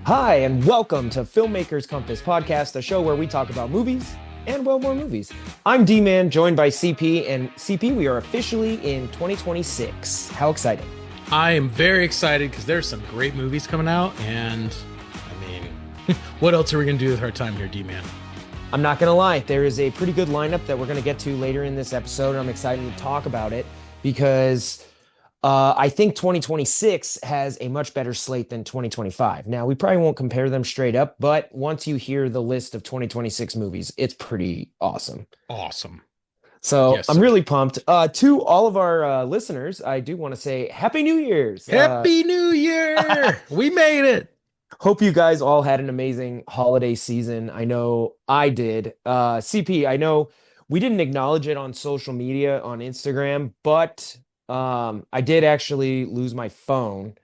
Hi, and welcome to Filmmakers Compass Podcast, a show where we talk about movies and, well, more movies. I'm D-Man, joined by CP, and CP, we are officially in 2026. How exciting! I am very excited because there's some great movies coming out, and I mean, what else are we going to do with our time here, D-Man? I'm not going to lie, there is a pretty good lineup that we're going to get to later in this episode, and I'm excited to talk about it because I think 2026 has a much better slate than 2025. Now, we probably won't compare them straight up, but once you hear the list of 2026 movies, it's pretty awesome. Awesome. So Yes, I'm sir. really pumped. To all of our listeners, I do want to say Happy New Year's. Happy New Year! We made it. Hope you guys all had an amazing holiday season. I know I did. CP, I know we didn't acknowledge it on social media on Instagram, but I did actually lose my phone,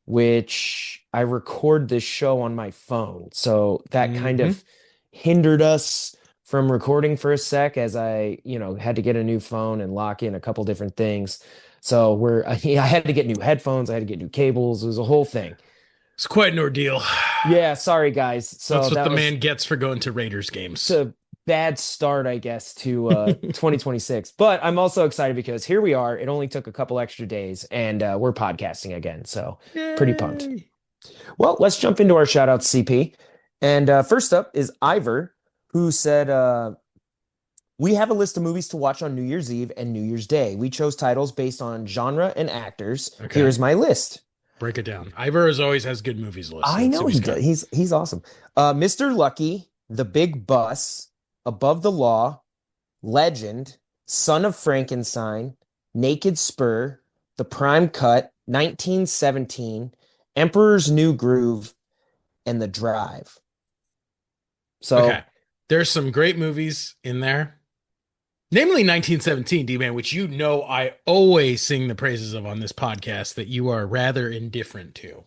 which I record this show on my phone. So that kind of hindered us from recording for a sec as I, had to get a new phone and lock in a couple different things. So I had to get new headphones, I had to get new cables. It was a whole thing. It's quite an ordeal. Yeah, sorry guys. So That's what that the was man gets for going to Raiders games. it's a bad start, I guess, to 2026. But I'm also excited because here we are. It only took a couple extra days and we're podcasting again. So pretty pumped. Yay. Well, let's jump into our shout outs, CP. And first up is Ivor, who said, we have a list of movies to watch on New Year's Eve and New Year's Day. We chose titles based on genre and actors. Okay. Here's my list. Break it down. Ivor always has good movies lists. I know he does. He's awesome. Mr. Lucky, The Big Bus, Above the Law, Legend, Son of Frankenstein, Naked Spur, The Prime Cut, 1917, Emperor's New Groove, and The Drive. So, Okay. There's some great movies in there. Namely 1917, D-Man, which I always sing the praises of on this podcast that you are rather indifferent to.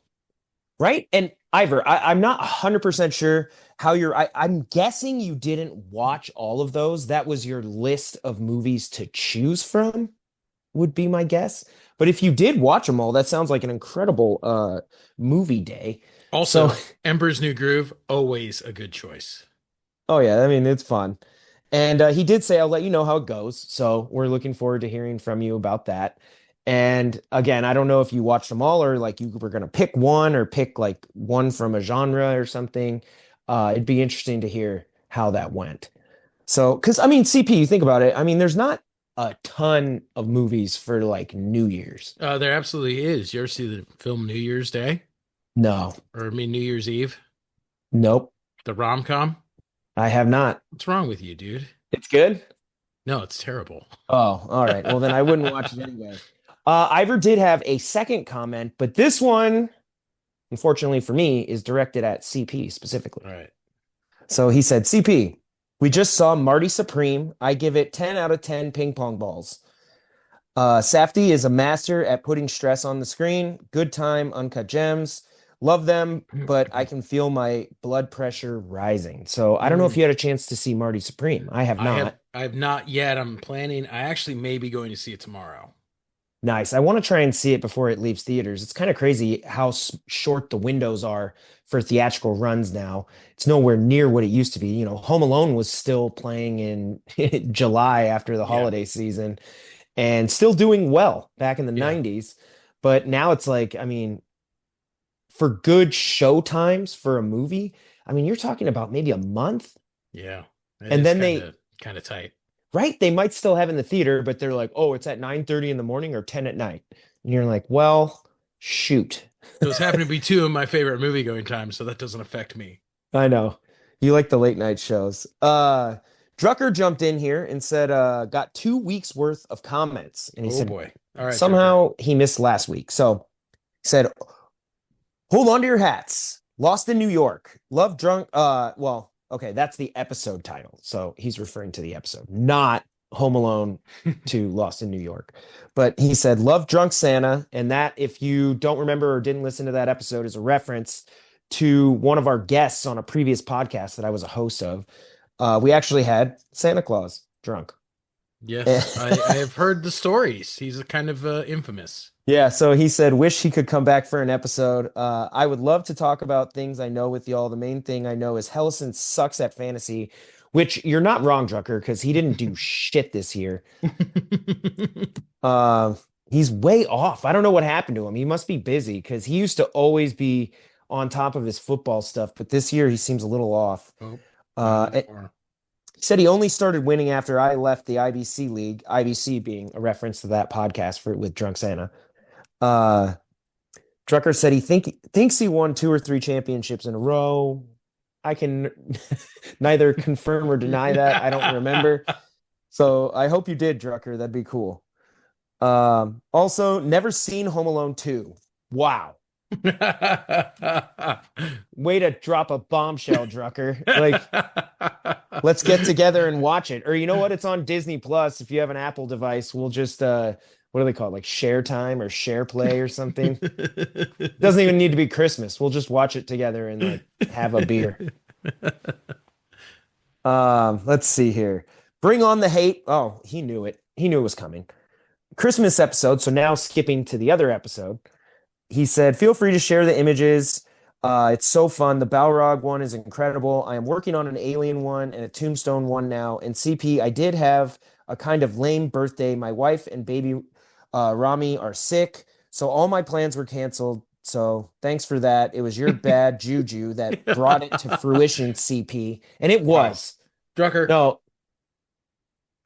right? And Ivor, I'm not 100% sure how I'm guessing you didn't watch all of those. That was your list of movies to choose from, would be my guess. But if you did watch them all, that sounds like an incredible movie day. Also, So, Emperor's New Groove, always a good choice. oh yeah, I mean, it's fun. And he did say, I'll let you know how it goes. So we're looking forward to hearing from you about that. And again, I don't know if you watched them all or like you were going to pick one or pick like one from a genre or something. It'd be interesting to hear how that went. So, because I mean, CP, you think about it. I mean, there's not a ton of movies for like New Year's. There absolutely is. You ever see the film New Year's Day? No, New Year's Eve? nope, The rom-com? I have not. What's wrong with you, dude? It's good. No, it's terrible. Oh, all right. Well, then I wouldn't watch it anyway. Ivor did have a second comment, but this one, unfortunately for me, is directed at CP specifically. All right. So he said, CP, we just saw Marty Supreme. I give it 10 out of 10 ping pong balls. Safdie is a master at putting stress on the screen. Good time, uncut gems. Love them, but I can feel my blood pressure rising. So I don't know if you had a chance to see Marty Supreme. I have not. I have not yet. I'm planning. I actually may be going to see it tomorrow. Nice. I want to try and see it before it leaves theaters. It's kind of crazy how short the windows are for theatrical runs now. It's nowhere near what it used to be. You know, Home Alone was still playing in July after the holiday season and still doing well back in the 90s. But now it's like, I mean, for good show times for a movie, I mean, you're talking about maybe a month. Yeah. And then they kind of tight. Right? They might still have in the theater, but they're like, oh, it's at 9:30 in the morning or 10 at night. And you're like, well, shoot. Those happen to be two of my favorite movie going times, so that doesn't affect me. I know. You like the late night shows. Drucker jumped in here and said, got 2 weeks worth of comments. And he said, boy. All right. somehow he missed last week. So he said, hold on to your hats. Lost in New York. Love drunk. Okay, that's the episode title. So he's referring to the episode, not Home Alone to Lost in New York. But he said, love Drunk Santa. And that, if you don't remember or didn't listen to that episode, is a reference to one of our guests on a previous podcast that I was a host of. We actually had Santa Claus drunk. Yes, I have heard the stories. He's a kind of infamous. Yeah, so he said, wish he could come back for an episode. I would love to talk about things I know with y'all. The main thing I know is Hellison sucks at fantasy, which you're not wrong, Drucker, because he didn't do shit this year. Uh, he's way off. I don't know what happened to him. He must be busy because he used to always be on top of his football stuff, but this year he seems a little off. Oh, not Uh, anymore. he said he only started winning after I left the IBC league, IBC being a reference to that podcast for with Drunk Santa. Uh, Drucker said thinks he won two or three championships in a row. I can neither confirm or deny that. I don't remember. So I hope you did, Drucker. That'd be cool. Also, never seen Home Alone 2. Wow. Way to drop a bombshell, Drucker. Like, let's get together and watch it. Or you know what? It's on Disney Plus. If you have an Apple device, we'll just what do they call it? Like share time or share play or something. Doesn't even need to be Christmas. We'll just watch it together and like have a beer. Let's see here. Bring on the hate. Oh, he knew it. He knew it was coming. Christmas episode. So now skipping to the other episode. He said, feel free to share the images. It's so fun. The Balrog one is incredible. I am working on an Alien one and a Tombstone one now. And CP, I did have a kind of lame birthday. My wife and baby Rami are sick, so all my plans were canceled. So thanks for that. It was your bad juju that brought it to fruition, CP. And it Wow. was. Drucker. No,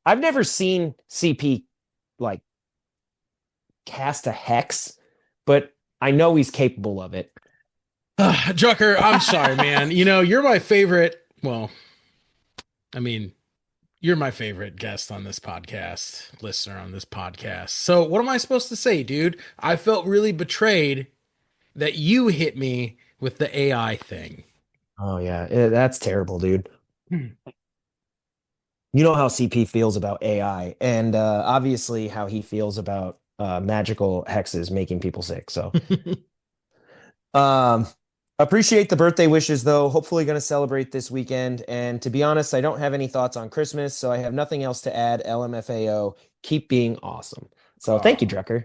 I've never seen CP like cast a hex, but I know he's capable of it. Drucker, I'm sorry, man. You know, you're my favorite. Well, I mean, you're my favorite guest on this podcast, listener on this podcast. So, what am I supposed to say, dude? I felt really betrayed that you hit me with the AI thing. Oh yeah, that's terrible, dude. Hmm. You know how CP feels about AI, and obviously how he feels about magical hexes making people sick. So, um, appreciate the birthday wishes, though. Hopefully, going to celebrate this weekend. And to be honest, I don't have any thoughts on Christmas, so I have nothing else to add. LMFAO, keep being awesome. So, thank you, Oh, Drucker.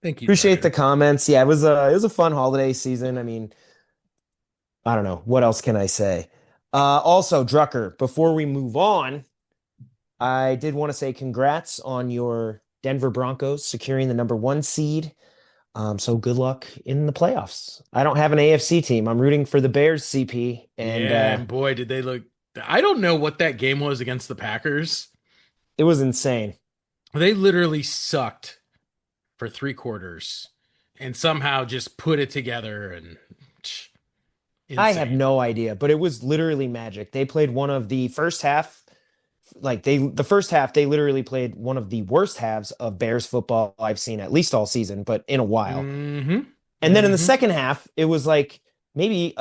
thank you, Appreciate the Drucker. comments. Yeah, it was a fun holiday season. I mean, I don't know what else can I say. Also, Drucker, before we move on. I did want to say congrats on your Denver Broncos securing the number one seed. So good luck in the playoffs. I don't have an AFC team. I'm rooting for the Bears, CP. And Yeah, and boy, did they look. I don't know what that game was against the Packers. it was insane. They literally sucked for 3 quarters and somehow just put it together and I have insane. no idea, but it was literally magic. They played one of the first half, the first half, they literally played one of the worst halves of Bears football I've seen at least all season, but in a while. Mm-hmm. And then in the Mm-hmm. second half, it was like maybe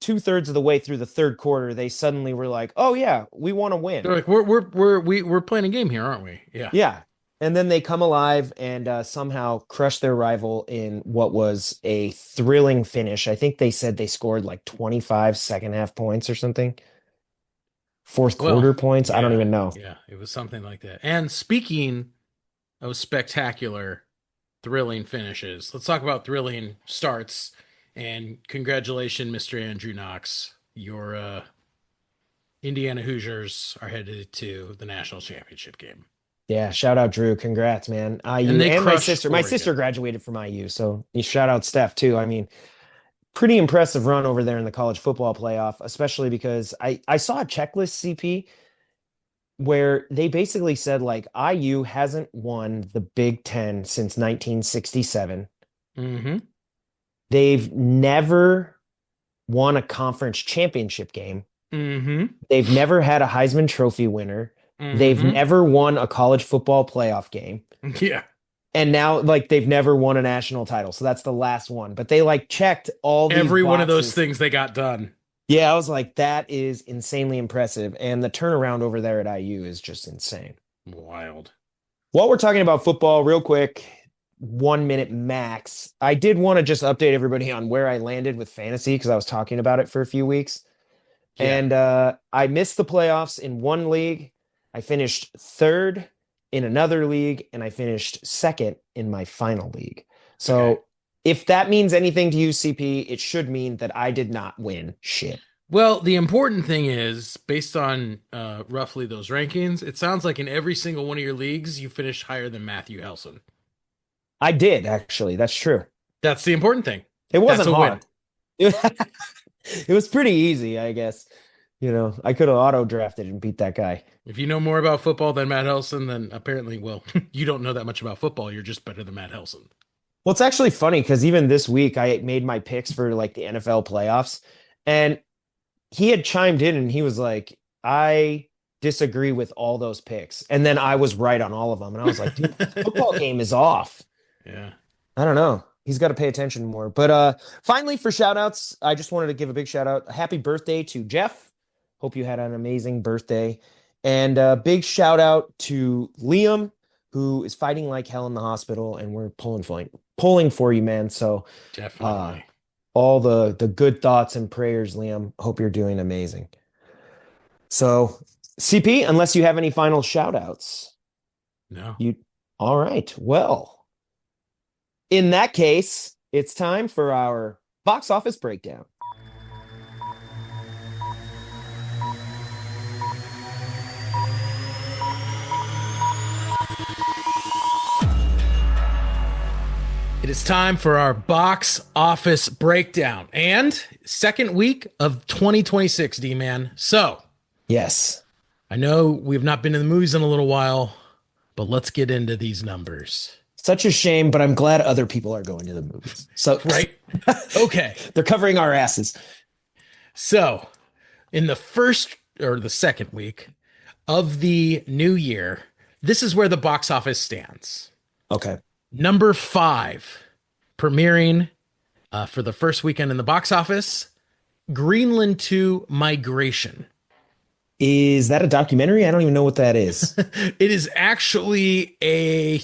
two-thirds of the way through the third quarter, they suddenly were like, "Oh yeah, we want to win." They're like, we're playing a game here, aren't we? Yeah. Yeah, and then they come alive and somehow crush their rival in what was a thrilling finish. I think they said they scored like 25 second half points or something, fourth Well, quarter points. I don't yeah, even know. yeah, it was something like that. And speaking of spectacular, thrilling finishes, let's talk about thrilling starts. And congratulations, Mr. Andrew Knox. Your Indiana Hoosiers are headed to the national championship game. Yeah, shout out Drew. Congrats, man. And IU they and my crushed sister. My sister Oregon. graduated from IU, so you shout out Steph too. I mean, pretty impressive run over there in the college football playoff, especially because I saw a checklist CP where they basically said like IU hasn't won the Big Ten since 1967. Mm-hmm. They've never won a conference championship game. Mm-hmm. They've never had a Heisman Trophy winner. They've Mm-hmm. never won a college football playoff game. Yeah. And now like they've never won a national title. So that's the last one. But they like checked all these Every one of those boxes. things they got done. Yeah, I was like, that is insanely impressive. And the turnaround over there at IU is just insane. Wild. While we're talking about football, real quick, 1 minute max, I did want to just update everybody on where I landed with fantasy because I was talking about it for a few weeks. Yeah. And I missed the playoffs in one league. I finished third in another league, and I finished second in my final league. Okay. So if that means anything to you, CP, it should mean that I did not win shit. Well, the important thing is, based on roughly those rankings, it sounds like in every single one of your leagues, you finished higher than Matthew Helson. I did, actually. That's true. That's the important thing. It That's wasn't a win. hard. It was pretty easy, I guess. I could have auto drafted and beat that guy. If you know more about football than Matt Helson, then apparently, well, you don't know that much about football. You're just better than Matt Helson. Well, it's actually funny because even this week I made my picks for like the NFL playoffs, and he had chimed in and he was like, I disagree with all those picks. And then I was right on all of them. And I was like, dude, the football game is off. Yeah. I don't know. He's got to pay attention more. But finally, for shout outs, I just wanted to give a big shout out. Happy birthday to Jeff. Hope you had an amazing birthday. And a big shout out to Liam, who is fighting like hell in the hospital, and we're pulling for you, man. So Definitely. all the good thoughts and prayers, Liam. Hope you're doing amazing. So, CP, unless you have any final shout outs, No. you all right. Well, in that case, it's time for our box office breakdown. It is time for our box office breakdown and second week of 2026, D man. So, Yes. I know we've not been in the movies in a little while, but let's get into these numbers. Such a shame, but I'm glad other people are going to the movies. So, Right? Okay. they're covering our asses. So, in the first or the second week of the new year, this is where the box office stands. Okay. Number 5, premiering for the first weekend in the box office, Greenland 2 Migration. Is that a documentary? I don't even know what that is. It is actually a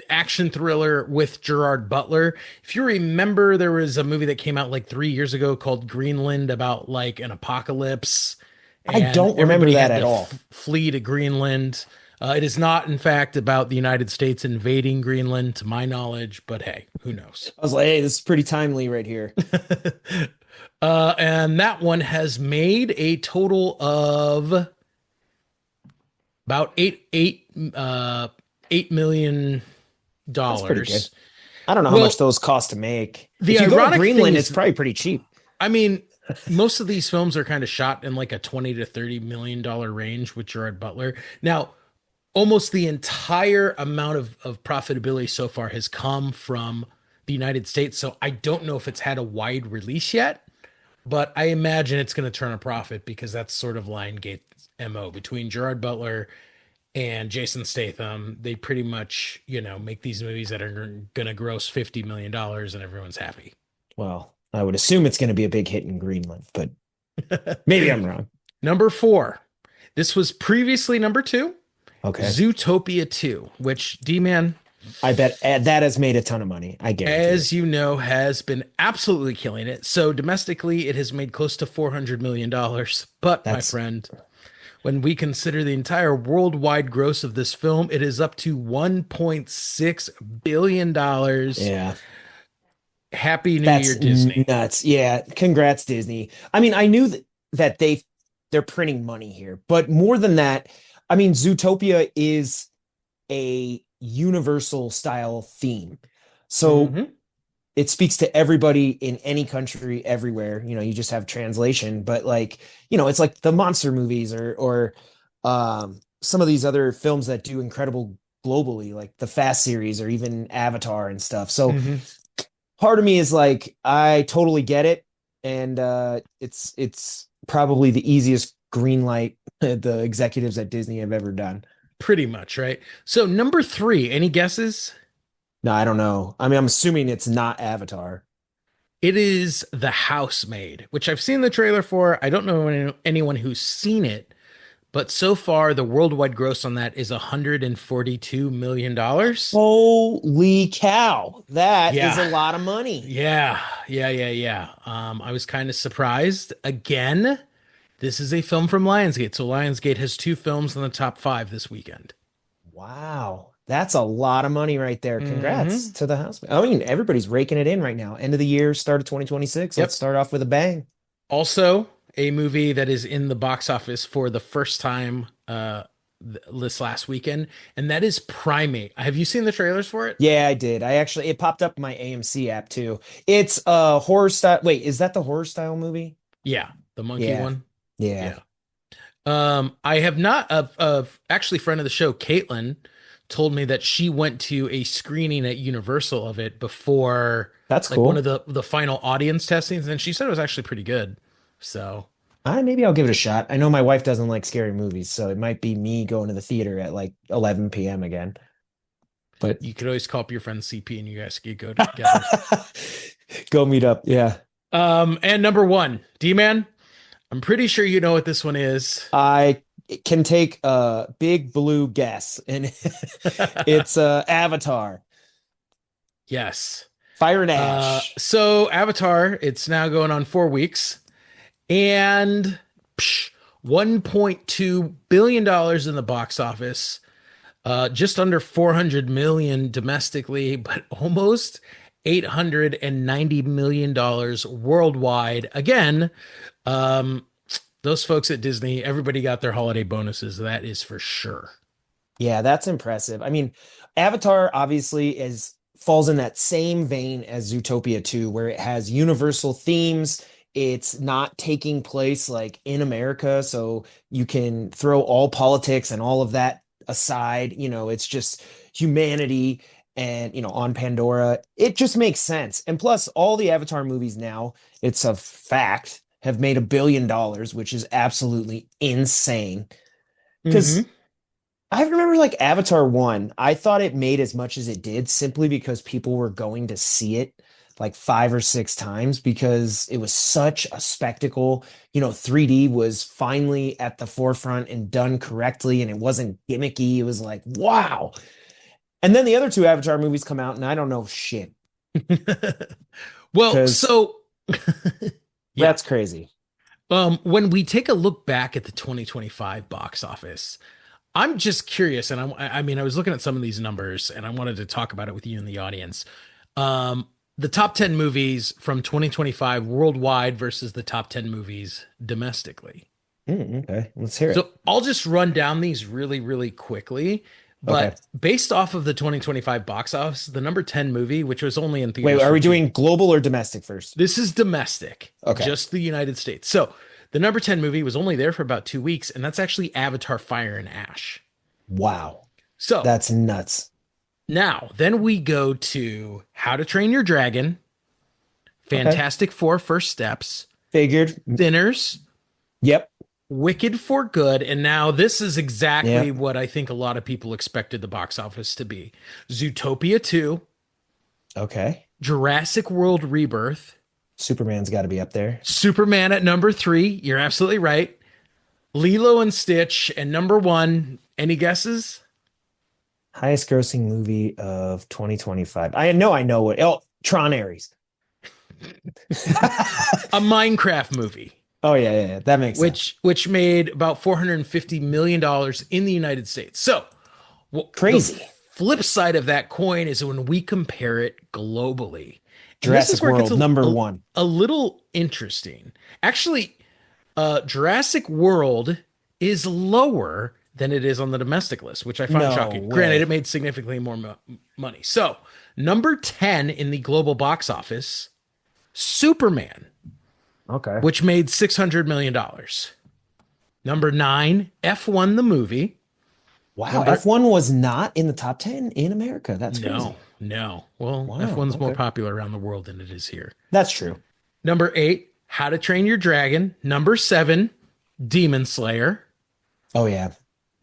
action thriller with Gerard Butler. If you remember, there was a movie that came out like 3 years ago called Greenland about like an apocalypse. I And don't remember everybody that had at to all. flee to Greenland. It is not, in fact, about the United States invading Greenland, to my knowledge, but hey, who knows? I was like, hey, this is pretty timely right here. And that one has made a total of about $8 million. That's pretty good. I don't know how Well, much those cost to make. the If you go to ironic thing Greenland, it's is, probably pretty cheap. I mean, most of these films are kind of shot in like a 20 to 30 million dollar range with Gerard Butler. Now, almost the entire amount of profitability so far has come from the United States. So I don't know if it's had a wide release yet, but I imagine it's going to turn a profit because that's sort of Lionsgate's MO between Gerard Butler and Jason Statham. They pretty much, make these movies that are going to gross $50 million and everyone's happy. Well, I would assume it's going to be a big hit in Greenland, but maybe I'm wrong. Number 4. This was previously number 2. Okay. Zootopia 2, which D-Man, I bet that has made a ton of money. I guarantee as it. you know, has been absolutely killing it. So domestically, it has made close to $400 million. But my That's friend, when we consider the entire worldwide gross of this film, it is up to $1.6 billion. yeah. Happy New That's Year, Disney. nuts. Yeah. Congrats, Disney. I mean, I knew that they're printing money here, but more than that, I mean, Zootopia is a universal style theme. So Mhm. it speaks to everybody in any country, everywhere. You just have translation, but like, it's like the monster movies or some of these other films that do incredible globally, like the Fast series or even Avatar and stuff. So Mhm. part of me is like, I totally get it. And it's probably the easiest green light the executives at Disney have ever done. Pretty much, right? So number 3, any guesses? No, I don't know. I mean, I'm assuming it's not Avatar. It is The Housemaid, which I've seen the trailer for. I don't know anyone who's seen it, but so far the worldwide gross on that is $142 million. Holy cow. That is a Yeah. lot of money. Yeah. I was kind of surprised. Again, This is a film from Lionsgate. So Lionsgate has two films in the top five this weekend. Wow. That's a lot of money right there. Congrats Hmm. to the house. I mean, everybody's raking it in right now. End of the year, start of 2026. Let's Yep. start off with a bang. Also, a movie that is in the box office for the first time this last weekend, and that is Primate. Have you seen the trailers for it? Yeah, I did. It popped up in my AMC app too. It's a horror style. Wait, is that the horror style movie? Yeah, the monkey Yeah. one. Yeah. Yeah. I have not of actually friend of the show, Caitlin, told me that she went to a screening at Universal of it before That's like one cool. of the final audience testings, and she said it was actually pretty good. So Maybe I'll give it a shot. I know my wife doesn't like scary movies, so it might be me going to the theater at like 11 p.m. again. But you could always call up your friend CP and you guys could go together. go meet up. Yeah. And number one, D-Man, I'm pretty sure you know what this one is. I can take a big blue guess, and it's Avatar, Yes. Fire and Ash. So Avatar, it's now going on 4 weeks, and $1.2 billion in the box office, just under 400 million domestically, but almost $890 million worldwide. Again, um, those folks at Disney, everybody got their holiday bonuses. That is for sure. Yeah, that's impressive. I mean, Avatar obviously is falls in that same vein as Zootopia 2, where it has universal themes. It's not taking place like in America, so you can throw all politics and all of that aside. It's just humanity and, on Pandora. It just makes sense. And plus, all the Avatar movies now, it's a fact, have made $1 billion, which is absolutely insane. Because Hmm. I remember like Avatar 1, I thought it made as much as it did simply because people were going to see it like 5 or 6 times because it was such a spectacle. 3D was finally at the forefront and done correctly, and it wasn't gimmicky. It was like, wow. And then the other two Avatar movies come out, and I don't know shit Well, because so yeah. that's crazy. When we take a look back at the 2025 box office, I'm just curious, and I mean, I was looking at some of these numbers, and I wanted to talk about it with you in the audience. The top 10 movies from 2025 worldwide versus the top 10 movies domestically. Okay, let's hear it. So I'll just run down these really, really quickly. Okay. But based off of the 2025 box office, the number 10 movie, which was only in Wait, theaters are for we two, doing global or domestic first? this is domestic, Okay. just the United States. So the number 10 movie was only there for about 2 weeks, and that's actually Avatar Fire and Ash. Wow. So That's nuts. now, then we go to How to Train Your Dragon, Okay. Fantastic Four First Steps, Figured. Sinners, Yep. Wicked for Good, and now this is exactly Yep. what I think a lot of people expected the box office to be. Zootopia 2, Okay. Jurassic World Rebirth, Superman's got to be up there. Superman at number 3, you're absolutely right. Lilo and Stitch, and number 1, any guesses? Highest grossing movie of 2025. I know what. Oh, Tron Ares. A Minecraft movie. Oh yeah. That makes sense. Which made about $450 million in the United States. So, the Crazy. flip side of that coin is when we compare it globally, and this is Jurassic where it gets World, number one. a little interesting. Actually, Jurassic World is lower than it is on the domestic list, which I find No shocking. Granted, way. it made significantly more money. So, number 10 in the global box office, Superman, Okay. which made $600 million. Number 9, F1 the movie. Wow. Number F1 was not in the top 10 in America. That's No, crazy. no. Well, Wow. F1's more Okay. popular around the world than it is here. That's true. Number 8, How to Train Your Dragon. Number 7, Demon Slayer. Oh yeah.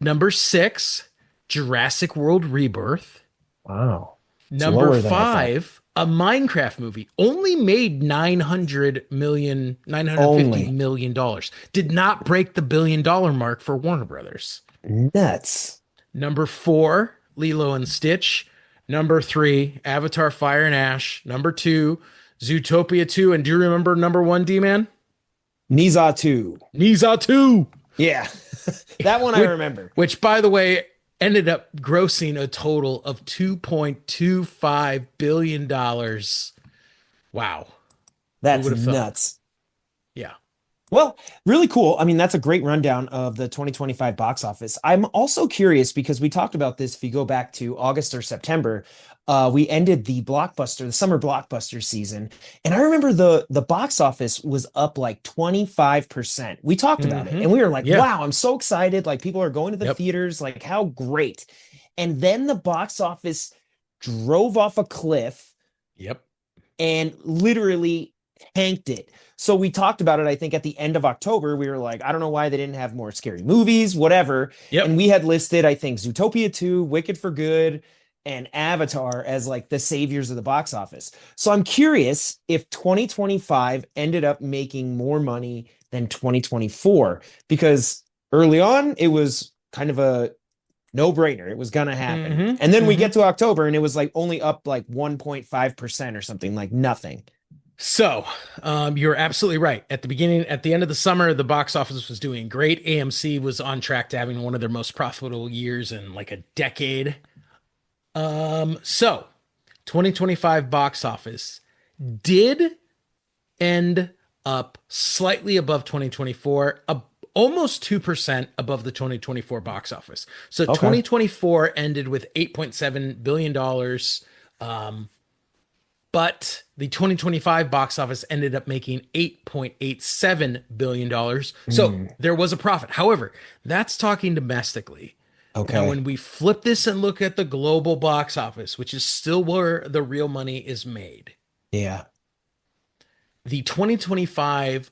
Number 6, Jurassic World Rebirth. Wow. It's Number lower than I thought. 5, a Minecraft movie. Only made $950 Only. million dollars. Did not break the $1 billion mark for Warner Brothers. Nuts. Number 4, Lilo and Stitch. Number 3, Avatar Fire and Ash. Number 2, Zootopia 2. And do you remember number 1, D-Man? Niza 2. Nisa 2, Yeah. That one I which, remember. which by the way ended up grossing a total of $2.25 billion. Wow. Who That's would have thought? nuts. Yeah. Well, really cool. I mean, that's a great rundown of the 2025 box office. I'm also curious because we talked about this. If you go back to August or September, we ended the summer blockbuster season, and I remember the box office was up like 25%. We talked about it, Hmm. and we were like, Yeah. "Wow, I'm so excited! Like people are going to the Yep. theaters. Like how great!" And then the box office drove off a cliff Yep. and literally tanked it. So we talked about it, I think, at the end of October. We were like, I don't know why they didn't have more scary movies, whatever. And Yep. we had listed, I think, Zootopia 2, Wicked for Good, and Avatar as like the saviors of the box office. So I'm curious if 2025 ended up making more money than 2024, because early on it was kind of a no brainer. It was going to happen. Hmm. And then we Hmm. get to October and it was like only up like 1.5% or something, like nothing. So, you're absolutely right. At the end of the summer, the box office was doing great. AMC was on track to having one of their most profitable years in like a decade. So 2025 box office did end up slightly above 2024, almost 2% above the 2024 box office. So Okay. 2024 ended with $8.7 billion dollars. But the 2025 box office ended up making $8.87 billion dollars. So Hmm. there was a profit. However, that's talking domestically. Now, Okay. when we flip this and look at the global box office, which is still where the real money is made, Yeah. the 2025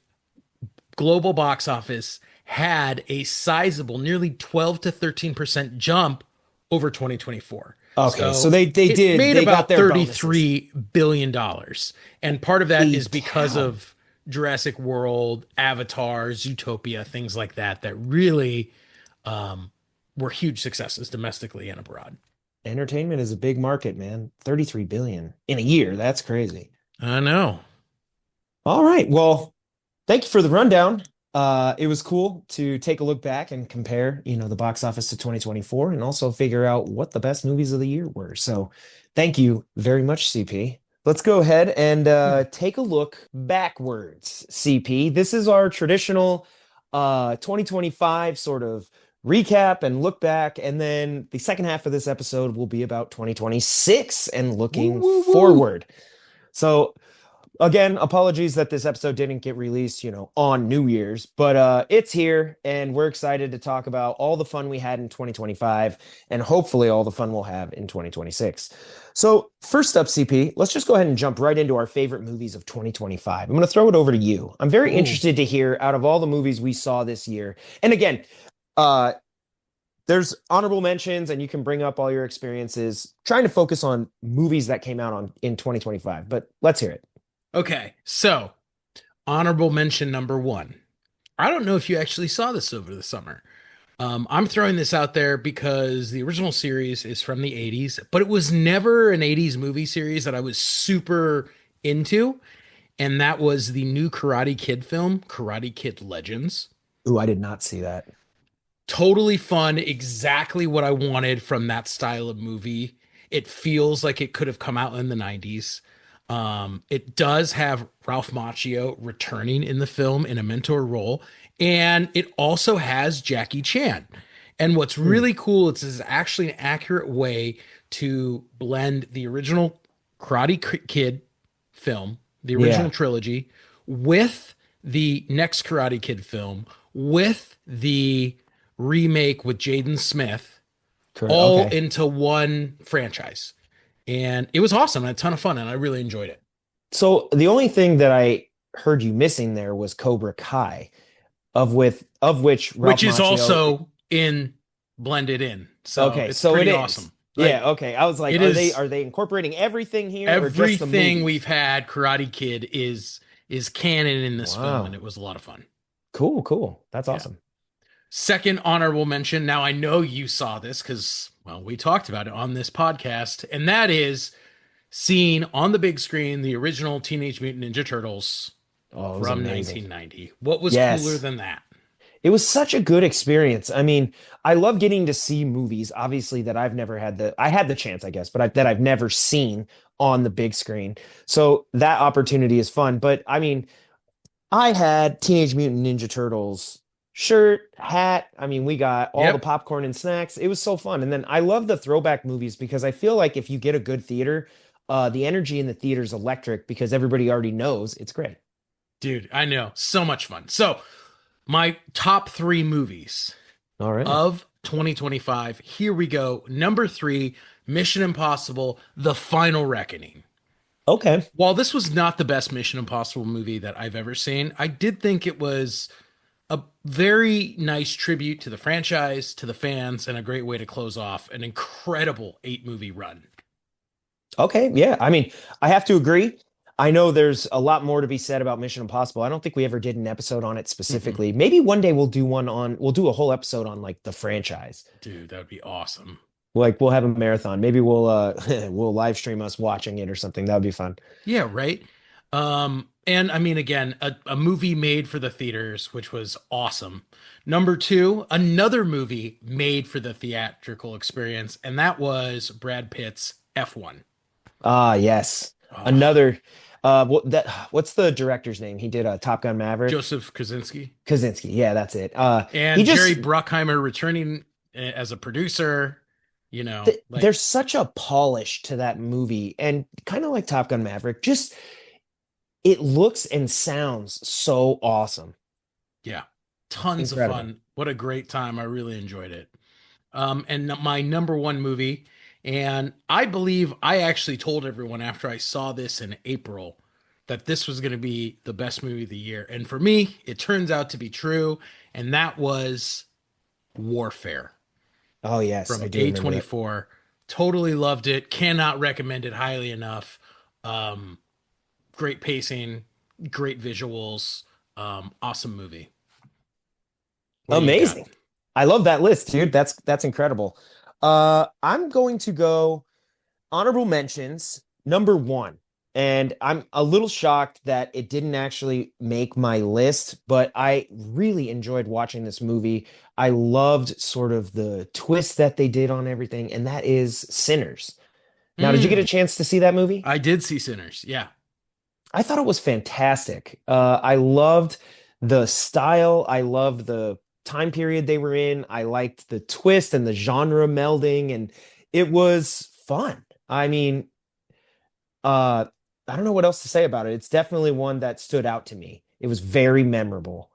global box office had a sizable, nearly 12 to 13% jump over 2024. Okay. So So they it did, made they got about their bonuses. $33 billion dollars. And part of that Holy is because cow. of Jurassic World, Avatar, Zootopia, things like that, that really um, were huge successes domestically and abroad. Entertainment is a big market, man. 33 billion in a year. That's crazy. I know. All right. Well, thank you for the rundown. It was cool to take a look back and compare, the box office to 2024 and also figure out what the best movies of the year were. So thank you very much, CP. Let's go ahead and take a look backwards, CP. This is our traditional 2025 sort of recap and look back. And then the second half of this episode will be about 2026 and Woo, looking woo, woo. forward. So again, apologies that this episode didn't get released, on New Year's, but it's here and we're excited to talk about all the fun we had in 2025 and hopefully all the fun we'll have in 2026. So, first up, CP, let's just go ahead and jump right into our favorite movies of 2025. I'm going to throw it over to you. I'm very Ooh. interested to hear out of all the movies we saw this year. And again, uh there's honorable mentions and you can bring up all your experiences trying to focus on movies that came out on in 2025, but let's hear it. Okay, so honorable mention number one. I don't know if you actually saw this over the summer. I'm throwing this out there because the original series is from the 80s, but it was never an 80s movie series that I was super into. And that was the new Karate Kid film, Karate Kid Legends. Ooh, I did not see that. Totally fun, exactly what I wanted from that style of movie. It feels like it could have come out in the 90s. It does have Ralph Macchio returning in the film in a mentor role, and it also has Jackie Chan. And what's Hmm. really cool is actually an accurate way to blend the original Kid film, the original Yeah. trilogy, with the next Karate Kid film, with the remake with Jaden Smith, Correct. all Okay. into one franchise. And it was awesome and a ton of fun, and I really enjoyed it. So the only thing that I heard you missing there was Cobra Kai, of which Ralph Which is Macchio. also in blended in. So Okay, it's so it pretty is. awesome. Yeah, Like okay. I was like, it are they is are they incorporating everything here or just the everything movies? we've had Karate Kid is canon in this film, and Wow. it was a lot of fun. Cool, cool. That's Yeah. awesome. Second honorable mention. Now I know you saw this because, well, we talked about it on this podcast, and that is seeing on the big screen the original Teenage Mutant Ninja Turtles Oh, it was from amazing. 1990. What was cooler Yes. than that? It was such a good experience. I mean, I love getting to see movies, obviously, that I've never had I had the chance, I guess, but that I've never seen on the big screen. So that opportunity is fun. But I mean, I had Teenage Mutant Ninja Turtles shirt, hat. I mean, we got all the Yep. popcorn and snacks. It was so fun. And then I love the throwback movies because I feel like if you get a good theater, the energy in the theater is electric because everybody already knows it's great. Dude, I know. So much fun. So, my top three movies All right. of 2025. Here we go. Number three, Mission Impossible: The Final Reckoning. Okay. While this was not the best Mission Impossible movie that I've ever seen, I did think it was a very nice tribute to the franchise, to the fans, and a great way to close off an incredible eight-movie run. Okay, yeah. I mean, I have to agree. I know there's a lot more to be said about Mission Impossible. I don't think we ever did an episode on it Mm-mm. specifically. Maybe one day we'll do a whole episode on like the franchise. Dude, that would be awesome. Like we'll have a marathon. Maybe we'll we'll live stream us watching it or something. That would be fun. Yeah, right. And I mean, again, a movie made for the theaters, which was awesome. Number two, another movie made for the theatrical experience, and that was Brad Pitt's F1. Ah, yes. Oh, Another what's the director's name? He did Top Gun Maverick. Joseph Kosinski Kosinski. Yeah, that's it. He and Jerry just Bruckheimer returning as a producer, like, there's such a polish to that movie and kind of like Top Gun Maverick. Just it looks and sounds so awesome. yeah, tons of Incredible. fun. What a great time. I really enjoyed it. And my number one movie. And I believe I actually told everyone after I saw this in April that this was going to be the best movie of the year. And for me, it turns out to be true. And that was Warfare Oh yes, I from do remember that. A24. Totally loved it. Cannot recommend it highly enough. Um, Great pacing, great visuals. Awesome movie. What do you got? Amazing. I love that list, dude. That's incredible. I'm going to go honorable mentions number one. And I'm a little shocked that it didn't actually make my list, but I really enjoyed watching this movie. I loved sort of the twist that they did on everything, and that is Sinners. Now, did you get a Mm, chance to see that movie? I did see Sinners. Yeah. I thought it was fantastic. I loved the style. I loved the time period they were in. I liked the twist and the genre melding, and it was fun. I mean, uh, I don't know what else to say about it. It's definitely one that stood out to me. It was very memorable.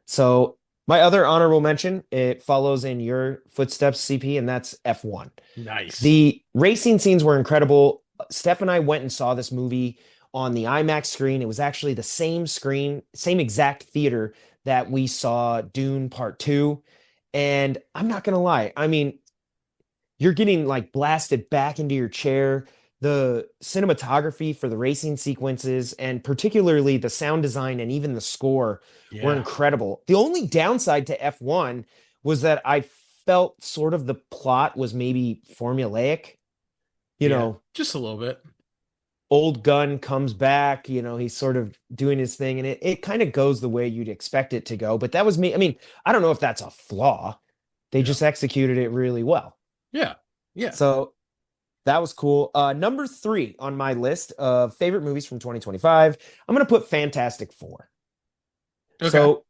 So my other honorable mention, it follows in your footsteps, CP, and that's F1. Nice. The racing scenes were incredible. Steph and I went and saw this movie on the IMAX screen. It was actually the same screen, same exact theater that we saw Dune Part 2. And I'm not gonna lie, I mean, you're getting like blasted back into your chair. The cinematography for the racing sequences and particularly the sound design and even the score were Yeah. incredible. The only downside to F1 was that I felt sort of the plot was maybe formulaic. You Yeah. know, Just a little bit. old gun comes back, he's sort of doing his thing and it kind of goes the way you'd expect it to go. But that was me. I mean, I don't know if that's a flaw. They Yeah. just executed it really well. Yeah. Yeah. So that was cool. Number three on my list of favorite movies from 2025, I'm going to put Fantastic Four. Okay. So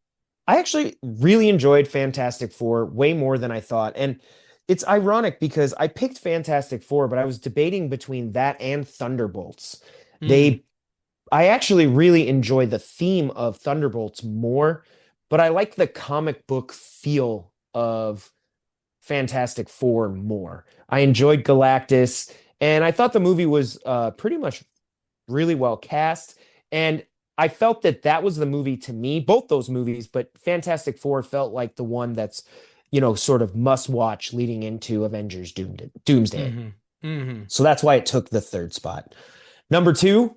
I actually really enjoyed Fantastic Four way more than I thought. And it's ironic because I picked Fantastic Four, but I was debating between that and Thunderbolts. Mm. They, I actually really enjoy the theme of Thunderbolts more, but I like the comic book feel of Fantastic Four more. I enjoyed Galactus, and I thought the movie was pretty much really well cast. And I felt that that was the movie to me, both those movies, but Fantastic Four felt like the one that's, sort of must watch leading into Doomsday. Mm-hmm. Mm-hmm. So that's why it took the third spot. Number two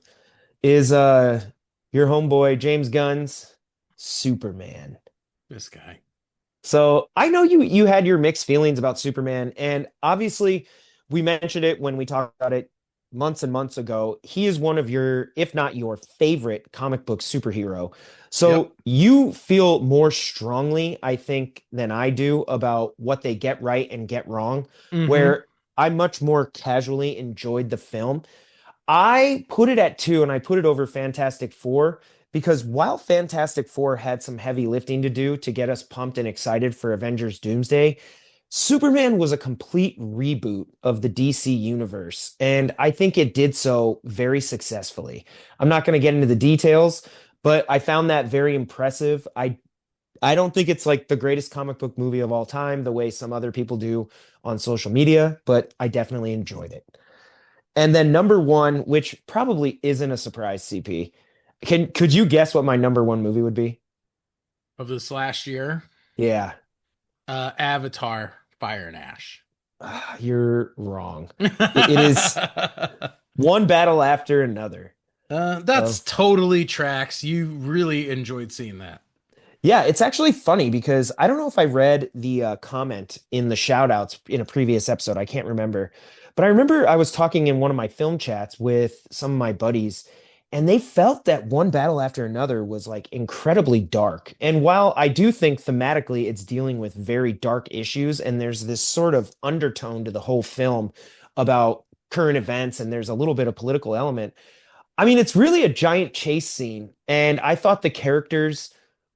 is your homeboy James Gunn's Superman. This guy. So I know you had your mixed feelings about Superman, and obviously we mentioned it when we talked about it. months and months ago, he is one of your, if not your favorite comic book superhero. Yep. So you feel more strongly, I think, than I do about what they get right and get wrong, Mm-hmm. where I much more casually enjoyed the film. I put it at two and I put it over Fantastic Four because while Fantastic Four had some heavy lifting to do to get us pumped and excited for Avengers Doomsday, Superman was a complete reboot of the DC universe, and I think it did so very successfully. I'm not going to get into the details, but I found that very impressive. I don't think it's like the greatest comic book movie of all time, the way some other people do on social media, but I definitely enjoyed it. And then number one, which probably isn't a surprise, CP. Could you guess what my number one movie would be? Of this last year, Yeah, Avatar, Fire and Ash. you're wrong. It is one battle after another. That's So totally tracks. You really enjoyed seeing that. yeah, it's actually funny because I don't know if I read the comment in the shout outs in a previous episode. I can't remember. But I remember I was talking in one of my film chats with some of my buddies, and they felt that one battle after another was like incredibly dark. And while I do think thematically it's dealing with very dark issues, and there's this sort of undertone to the whole film about current events, and there's a little bit of political element. I mean, it's really a giant chase scene, and I thought the characters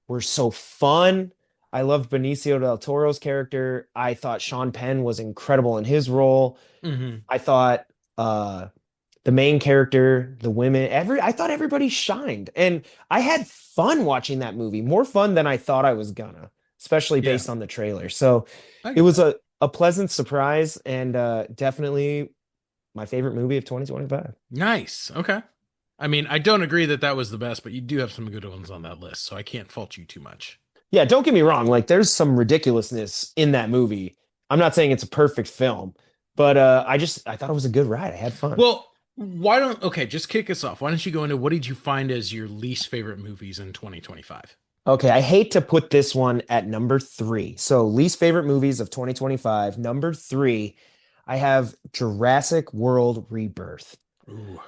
were so fun. I loved Benicio del Toro's character. I thought Sean Penn was incredible in his role. Hmm. I thought the main character, the women, I thought everybody shined. And I had fun watching that movie, more fun than I thought I was gonna, especially Yeah, based on the trailer. So I it get was that. a pleasant surprise and definitely my favorite movie of 2025. Nice. Okay. I mean, I don't agree that that was the best, but you do have some good ones on that list, so I can't fault you too much. Yeah, don't get me wrong. Like, there's some ridiculousness in that movie. I'm not saying it's a perfect film, but I thought it was a good ride. I had fun. Well, why don't, okay, just kick us off. Why don't you go into what did you find as your least favorite movies in 2025? Okay, I hate to put this one at number three. So, least favorite movies of 2025. Number three, I have Jurassic World Rebirth. Ooh.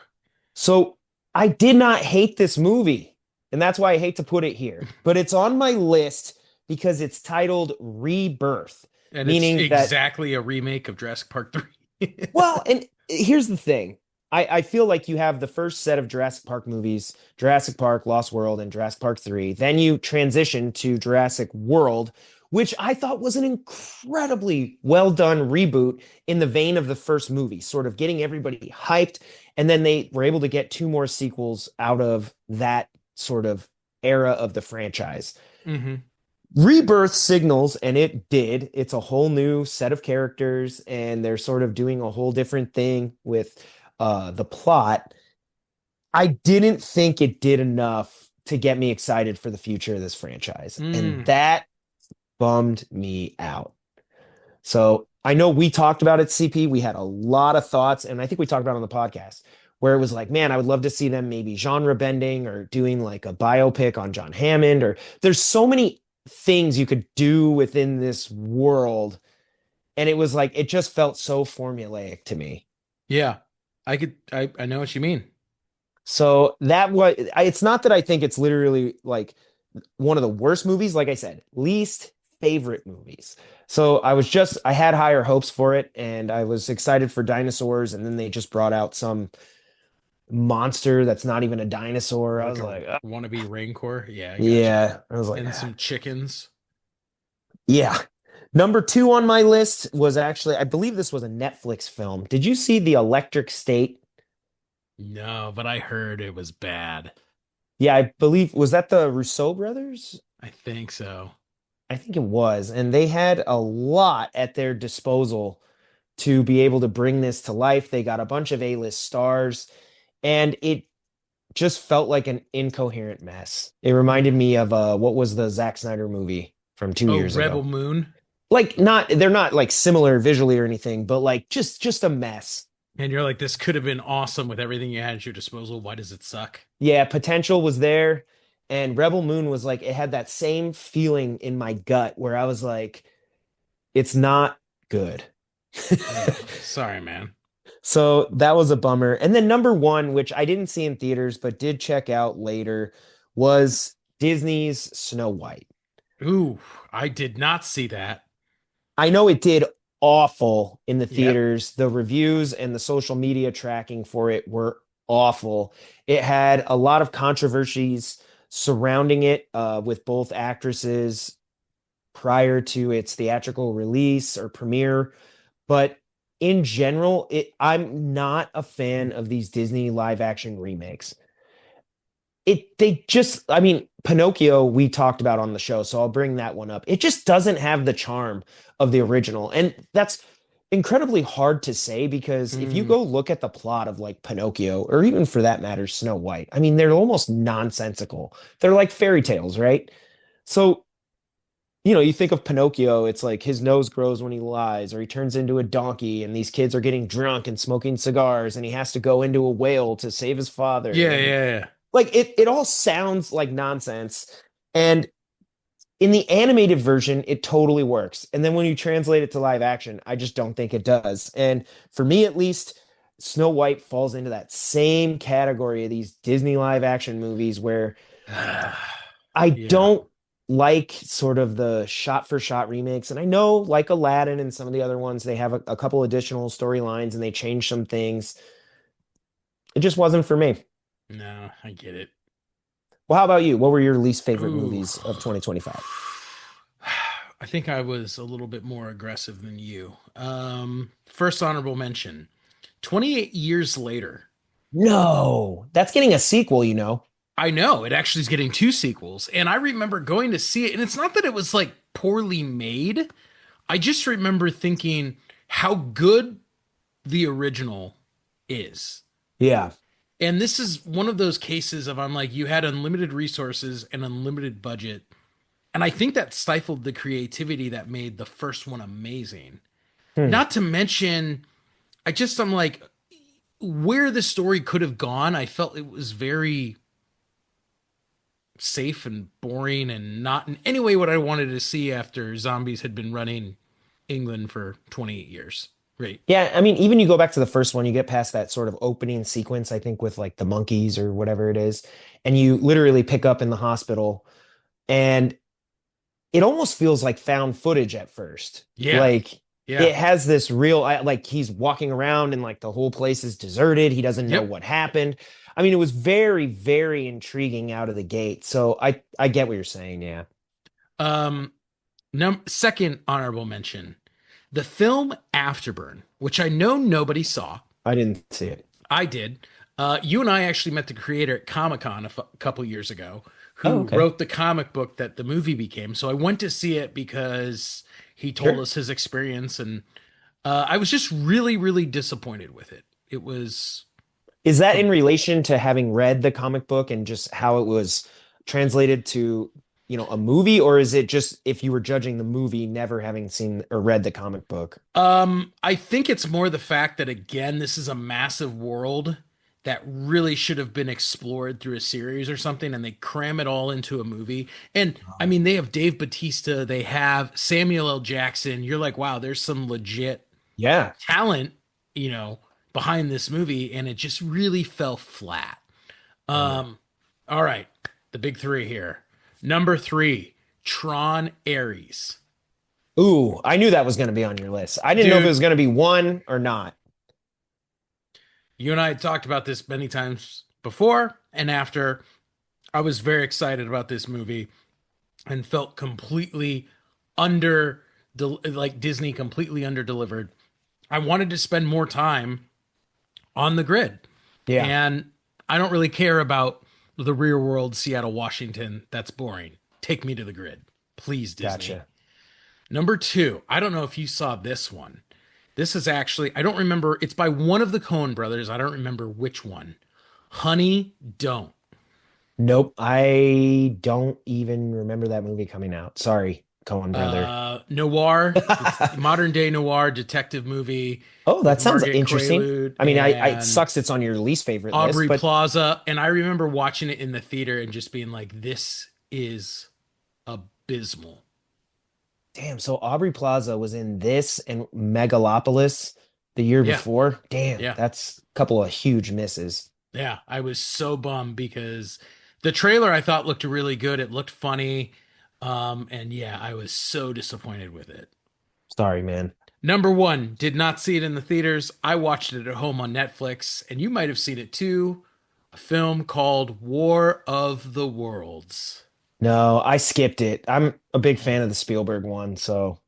So, I did not hate this movie, and that's why I hate to put it here. But it's on my list because it's titled Rebirth, And it's meaning that exactly a remake of Jurassic Park 3. well, and here's the thing. I feel like you have the first set of Jurassic Park movies, Jurassic Park, Lost World, and Jurassic Park 3. Then you transition to Jurassic World, which I thought was an incredibly well done reboot in the vein of the first movie, sort of getting everybody hyped. And then they were able to get two more sequels out of that sort of era of the franchise. Hmm. Rebirth signals, and it did. It's a whole new set of characters, and they're sort of doing a whole different thing with the plot. I didn't think it did enough to get me excited for the future of this franchise, and Mm. that bummed me out. So I know we talked about it, CP. We had a lot of thoughts, and I think we talked about it on the podcast where it was like, man, I would love to see them maybe genre bending or doing like a biopic on John Hammond, or there's so many things you could do within this world. And it was like, it just felt so formulaic to me. Yeah. I know what you mean. So that was, it's not that I think it's literally like one of the worst movies. Like I said, least favorite movies. So I had higher hopes for it and I was excited for dinosaurs. And then they just brought out some monster that's not even a dinosaur. I Like was a like, wannabe Rancor. Yeah, I got you. yeah. I was like, And some chickens. yeah. Number two on my list was actually, I believe this was a Netflix film. Did you see The Electric State? No, but I heard it was bad. Yeah, I believe, was that the Rousseau brothers? I think so. I think it was. And they had a lot at their disposal to be able to bring this to life. They got a bunch of A-list stars, and it just felt like an incoherent mess. It reminded me of what was the Zack Snyder movie from two Oh, years Rebel ago? Moon. Like not they're not like similar visually or anything, but like just a mess. And you're like, this could have been awesome with everything you had at your disposal. Why does it suck? Yeah, potential was there. And Rebel Moon was like, it had that same feeling in my gut where I was like, it's not good. Ugh, sorry, man. So that was a bummer. And then number one, which I didn't see in theaters but did check out later, was Disney's Snow White. Ooh, I did not see that. I know it did awful in the Yep. theaters. The reviews and the social media tracking for it were awful. It had a lot of controversies surrounding it with both actresses prior to its theatrical release or premiere. But in general, I'm not a fan of these Disney live action remakes. They just, I mean, Pinocchio we talked about on the show, so I'll bring that one up. It just doesn't have the charm of the original. And that's incredibly hard to say because if you Mm, go look at the plot of like Pinocchio, or even for that matter, Snow White, I mean, they're almost nonsensical. They're like fairy tales, right? So, you think of Pinocchio, it's like his nose grows when he lies, or he turns into a donkey, and these kids are getting drunk and smoking cigars, and he has to go into a whale to save his father. yeah, And yeah, yeah. like it all sounds like nonsense. And in the animated version, it totally works. And then when you translate it to live action, I just don't think it does. And for me at least, Snow White falls into that same category of these Disney live action movies where I Yeah. don't like sort of the shot for shot remakes. And I know, like Aladdin and some of the other ones, they have a couple additional storylines and they change some things. It just wasn't for me. No, I get it. Well, how about you? What were your least favorite Ooh. movies of 2025? I think I was a little bit more aggressive than you. First honorable mention. 28 years later. No, that's getting a sequel. I know it actually is getting two sequels, and I remember going to see it, and it's not that it was like poorly made. I just remember thinking how good the original is. Yeah. And this is one of those cases of I'm like, you had unlimited resources and unlimited budget. And I think that stifled the creativity that made the first one amazing. Hmm. Not to mention, I'm like, where the story could have gone, I felt it was very safe and boring and not in any way what I wanted to see after zombies had been running England for 28 years. Right. Yeah, I mean, even you go back to the first one, you get past that sort of opening sequence, I think, with like the monkeys or whatever it is, and you literally pick up in the hospital, and it almost feels like found footage at first. Yeah. Like Yeah. it has this real, like he's walking around and like the whole place is deserted. He doesn't know Yep. what happened. I mean, it was very, very intriguing out of the gate. So I get what you're saying. Yeah, Um, Second honorable mention, the film Afterburn, which I know nobody saw. I didn't see it. I did. You and I actually met the creator at Comic Con a couple years ago, Oh, who okay, wrote the comic book that the movie became. So I went to see it because he told sure. us his experience, and I was just really, really disappointed with it. It was Is that a in relation to having read the comic book and just how it was translated to, a movie, or is it just if you were judging the movie, never having seen or read the comic book? I think it's more the fact that again, this is a massive world that really should have been explored through a series or something, and they cram it all into a movie. And I mean, they have Dave Batista, they have Samuel L. Jackson. You're like, wow, there's some legit Yeah. talent, you know, behind this movie, and it just really fell flat. Bummer. All right, the big three here. Number three, Tron Ares. Ooh, I knew that was going to be on your list. I didn't know if it Dude, was going to be one or not. you and I had talked about this many times before and after. I was very excited about this movie and felt completely under like Disney completely under delivered. I wanted to spend more time on the grid. Yeah, And I don't really care about the real world Seattle, Washington. That's boring. Take me to the grid. Please, Disney. gotcha. Number two, I don't know if you saw this one. This is actually, I don't remember. It's by one of the Coen brothers. I don't remember which one. Honey, don't. Nope, I don't even remember that movie coming out. Sorry, Coen brother. Noir. It's modern day noir detective movie Oh, with that sounds Margaret interesting. Quaalude I mean, it and sucks it's on your least favorite list, Aubrey but Plaza. And I remember watching it in the theater and just being like, this is abysmal. damn, so Aubrey Plaza was in this and Megalopolis. the year Yeah. before. Damn, Yeah. that's a couple of huge misses. Yeah. I was so bummed because the trailer I thought looked really good. It looked funny. And yeah, I was so disappointed with it. Sorry, man. Number one, did not see it in the theaters. I watched it at home on Netflix, and you might have seen it too. A film called War of the Worlds. No, I skipped it. I'm a big fan of the Spielberg one, so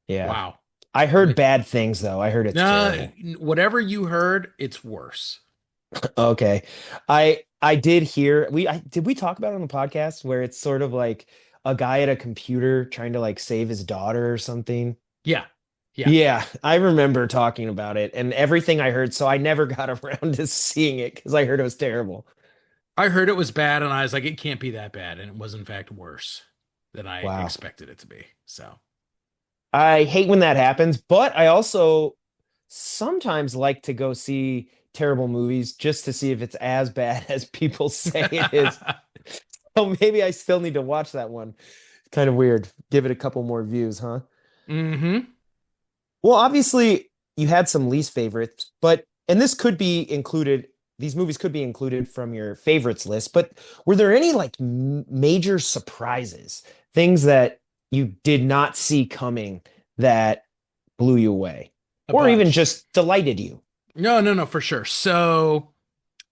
yeah. Wow. I heard bad things though. I heard it's Nah, terrible. whatever you heard, it's worse. Okay. I did hear did we talk about it on the podcast where it's sort of like a guy at a computer trying to like save his daughter or something? Yeah. Yeah. Yeah, I remember talking about it and everything I heard, so I never got around to seeing it because I heard it was terrible. I heard it was bad, and I was like, it can't be that bad. And it was, in fact, worse than I Wow. expected it to be. So, I hate when that happens, but I also sometimes like to go see terrible movies just to see if it's as bad as people say it is. Oh, maybe I still need to watch that one. Kind of weird. Give it a couple more views, huh? hmm. Well, obviously, you had some least favorites, but and this could be included, these movies could be included from your favorites list, but were there any like major surprises, things that you did not see coming that blew you away, A or even bunch. just delighted you? No, no, no, for sure. So,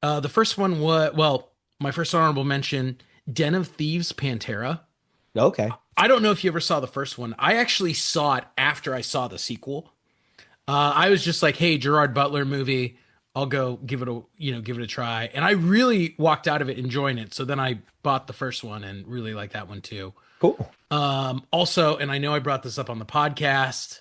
the first one was, well, my first honorable mention, Den of Thieves Pantera. Okay. I don't know if you ever saw the first one. I actually saw it after I saw the sequel. I was just like, "Hey, Gerard Butler movie. I'll go give it a give it a try." And I really walked out of it enjoying it. So then I bought the first one and really liked that one too. Cool. Also, and I know I brought this up on the podcast,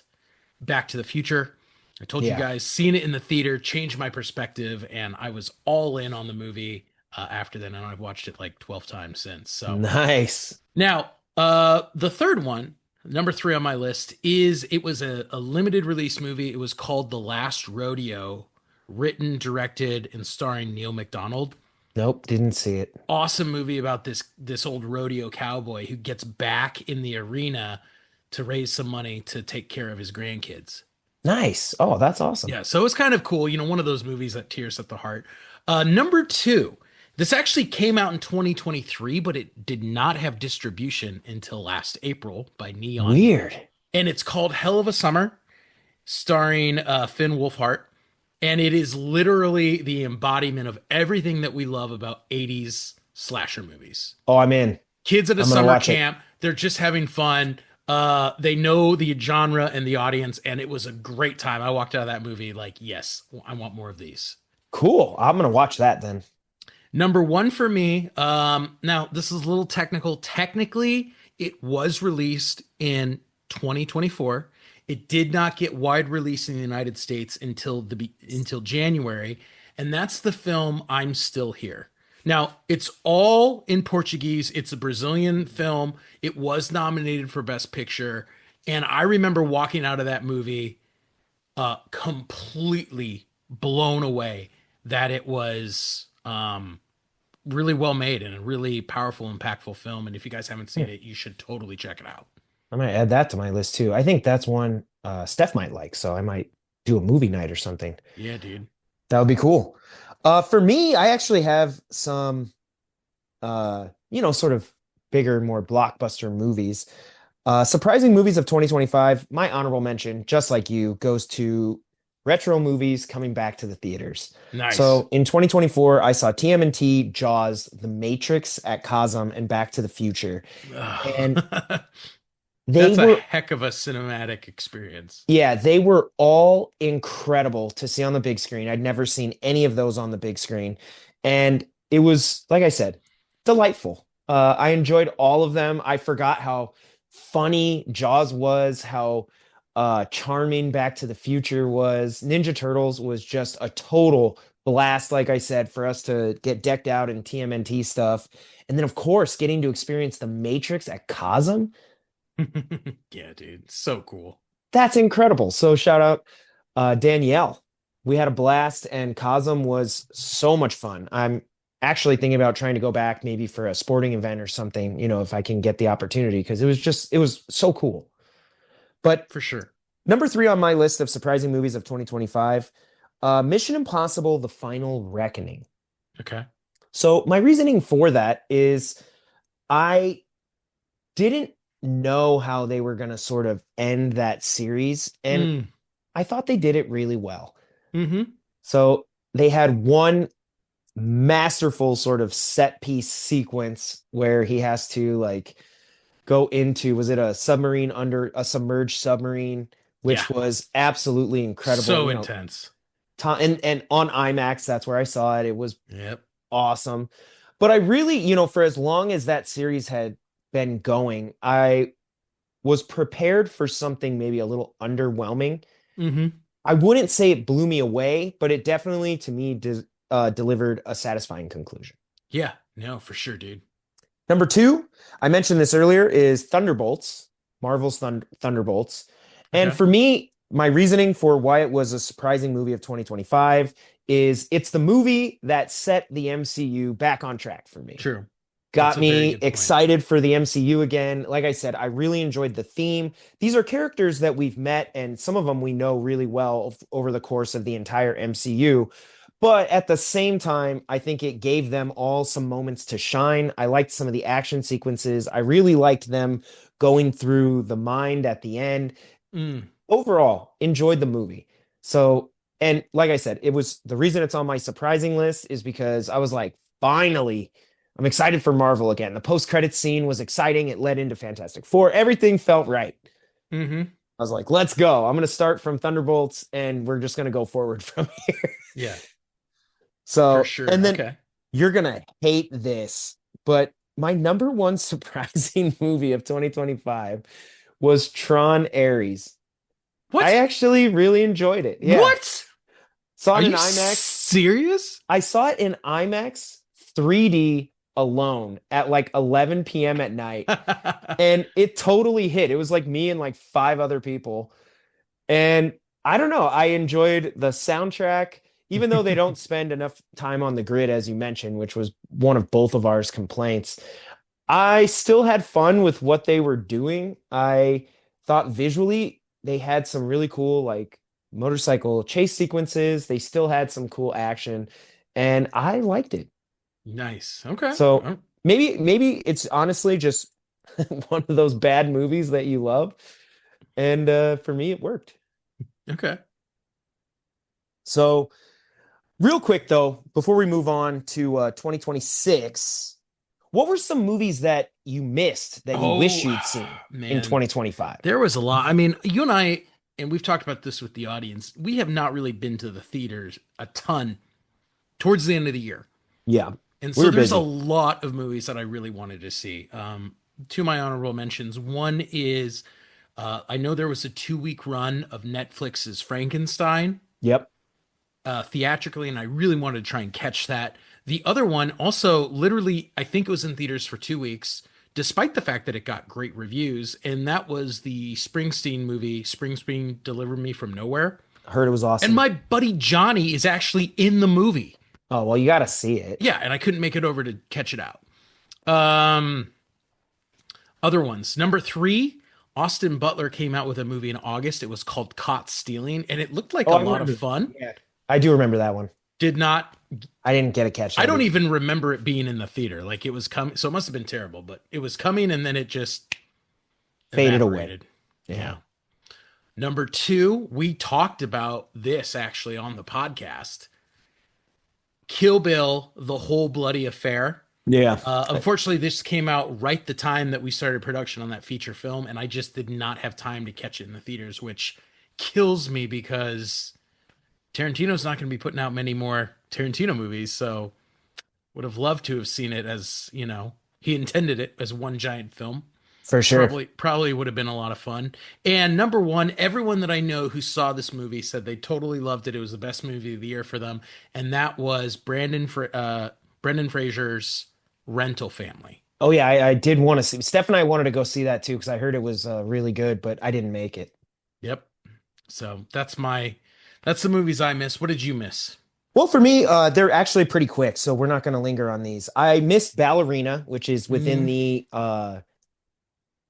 Back to the Future. I told you Yeah. guys, seeing it in the theater changed my perspective, and I was all in on the movie after that, and I've watched it like 12 times since. So Nice. now, the third one, number three on my list, is it was a limited release movie. It was called The Last Rodeo, written, directed, and starring Neil McDonald. Nope, didn't see it. Awesome movie about this old rodeo cowboy who gets back in the arena to raise some money to take care of his grandkids. Nice. Oh, that's awesome. Yeah, so it's kind of cool. One of those movies that tears at the heart. Number two, this actually came out in 2023, but it did not have distribution until last April by Neon. Weird. And it's called Hell of a Summer, starring Finn Wolfhard. And it is literally the embodiment of everything that we love about 80s slasher movies. Oh, I'm in. Kids at a I'm gonna summer watch it. camp, they're just having fun. They know the genre and the audience, and it was a great time. I walked out of that movie like, yes, I want more of these. Cool. I'm gonna watch that then. Number one for me. Now this is a little technical. Technically, it was released in 2024. It did not get wide release in the United States until January, and that's the film I'm Still Here. Now, it's all in Portuguese. It's a Brazilian film. It was nominated for Best Picture, and I remember walking out of that movie completely blown away that it was really well made and a really powerful, impactful film. And if you guys haven't seen Yeah, it, you should totally check it out. I might add that to my list too. I think that's one Steph might like, so I might do a movie night or something. Yeah, dude. That would be cool. For me, I actually have some sort of bigger, more blockbuster movies. Surprising movies of 2025. My honorable mention, just like you, goes to retro movies coming back to the theaters. Nice. So in 2024, I saw TMNT, Jaws, The Matrix at Cosm, and Back to the Future. And Ugh. they That's a were, heck of a cinematic experience. yeah, they were all incredible to see on the big screen. I'd never seen any of those on the big screen. And it was, like I said, delightful. I enjoyed all of them. I forgot how funny Jaws was, how charming Back to the Future was. Ninja Turtles was just a total blast, like I said, for us to get decked out in TMNT stuff. And then, of course, getting to experience the Matrix at Cosm. Yeah, dude. So cool. That's incredible. So shout out Danielle. We had a blast and Cosm was so much fun. I'm actually thinking about trying to go back maybe for a sporting event or something, if I can get the opportunity because it was so cool. But For sure. Number three on my list of surprising movies of 2025, Mission Impossible: The Final Reckoning. Okay. So my reasoning for that is I didn't know how they were going to sort of end that series, and Mm. I thought they did it really well. Mm-hmm. So they had one masterful sort of set piece sequence where he has to like go into, was it a submarine, under a submerged submarine, Yeah. which was absolutely incredible. So You know, intense. and on IMAX, that's where I saw it. It was Yep. awesome. But I really, for as long as that series had been going, I was prepared for something maybe a little underwhelming. Mm-hmm. I wouldn't say it blew me away, but it definitely, to me, delivered a satisfying conclusion. Yeah. No, for sure, dude. Number two, I mentioned this earlier, is Thunderbolts, Marvel's Thunderbolts. And Okay. for me, my reasoning for why it was a surprising movie of 2025 is it's the movie that set the MCU back on track for me. True. That's Got a very me good point. excited for the MCU again. Like I said, I really enjoyed the theme. These are characters that we've met, and some of them we know really well over the course of the entire MCU. But at the same time, I think it gave them all some moments to shine. I liked some of the action sequences. I really liked them going through the mind at the end. Mm. Overall, enjoyed the movie. So, and like I said, it was the reason it's on my surprising list is because I was like, finally, I'm excited for Marvel again. The post-credit scene was exciting. It led into Fantastic Four. Everything felt right. Mm-hmm. I was like, let's go. I'm going to start from Thunderbolts and we're just going to go forward from here. Yeah, for So, and sure. then Okay. you're going to hate this, but my number one surprising movie of 2025 was Tron Ares. I What? actually really enjoyed it. Yeah. What? Saw Are it in you IMAX. serious? I saw it in IMAX 3D alone at like 11 p.m. at night. And it totally hit. It was like me and like five other people. And I don't know. I enjoyed the soundtrack, even though they don't spend enough time on the grid, as you mentioned, which was one of both of ours complaints. I still had fun with what they were doing. I thought visually they had some really cool, like motorcycle chase sequences. They still had some cool action, and I liked it. Nice. Okay. So Oh, maybe it's honestly just one of those bad movies that you love. And for me, it worked. okay. So, real quick though, before we move on to 2026, what were some movies that you missed that you wish Oh, you'd seen in man. 2025? There was a lot. I mean, you and I, and we've talked about this with the audience, we have not really been to the theaters a ton towards the end of the year. Yeah, And we so were there's a busy. lot of movies that I really wanted to see. Two of my honorable mentions. One is I know there was a 2 week run of Netflix's Frankenstein Yep. theatrically, and I really wanted to try and catch that. The other one also, literally, I think it was in theaters for 2 weeks, despite the fact that it got great reviews, and that was the Springsteen movie, Springsteen Deliver Me from Nowhere. Heard it was And awesome. my buddy Johnny is actually in the movie. Oh, well, you got to see it. Yeah, and I couldn't make it over to catch it out. Um, Other ones. Number three, Austin Butler came out with a movie in August. It was called Caught Stealing, and it looked like Oh, a I lot of remember. fun. Yeah. I do remember that one. Did not, I didn't get a catch I that don't either. even remember it being in the theater. Like it was coming, so it must have been terrible, but it was coming and then it just Faded away. evaporated. Yeah. Yeah. Number two, we talked about this actually on the podcast. Kill Bill, The Whole Bloody Affair. Yeah. Unfortunately, this came out right the time that we started production on that feature film, and I just did not have time to catch it in the theaters, which kills me because Tarantino's not going to be putting out many more Tarantino movies. So would have loved to have seen it as, he intended it as one giant film. For sure. Probably would have been a lot of fun. And number one, everyone that I know who saw this movie said they totally loved it. It was the best movie of the year for them, and that was Brendan Fraser's Rental Family. Oh yeah, I did want to see. Steph and I wanted to go see that too because I heard it was really good, but I didn't make it. Yep. So that's the movies I miss. What did you miss? Well, for me, they're actually pretty quick, so we're not going to linger on these. I missed Ballerina, which is within Mm, the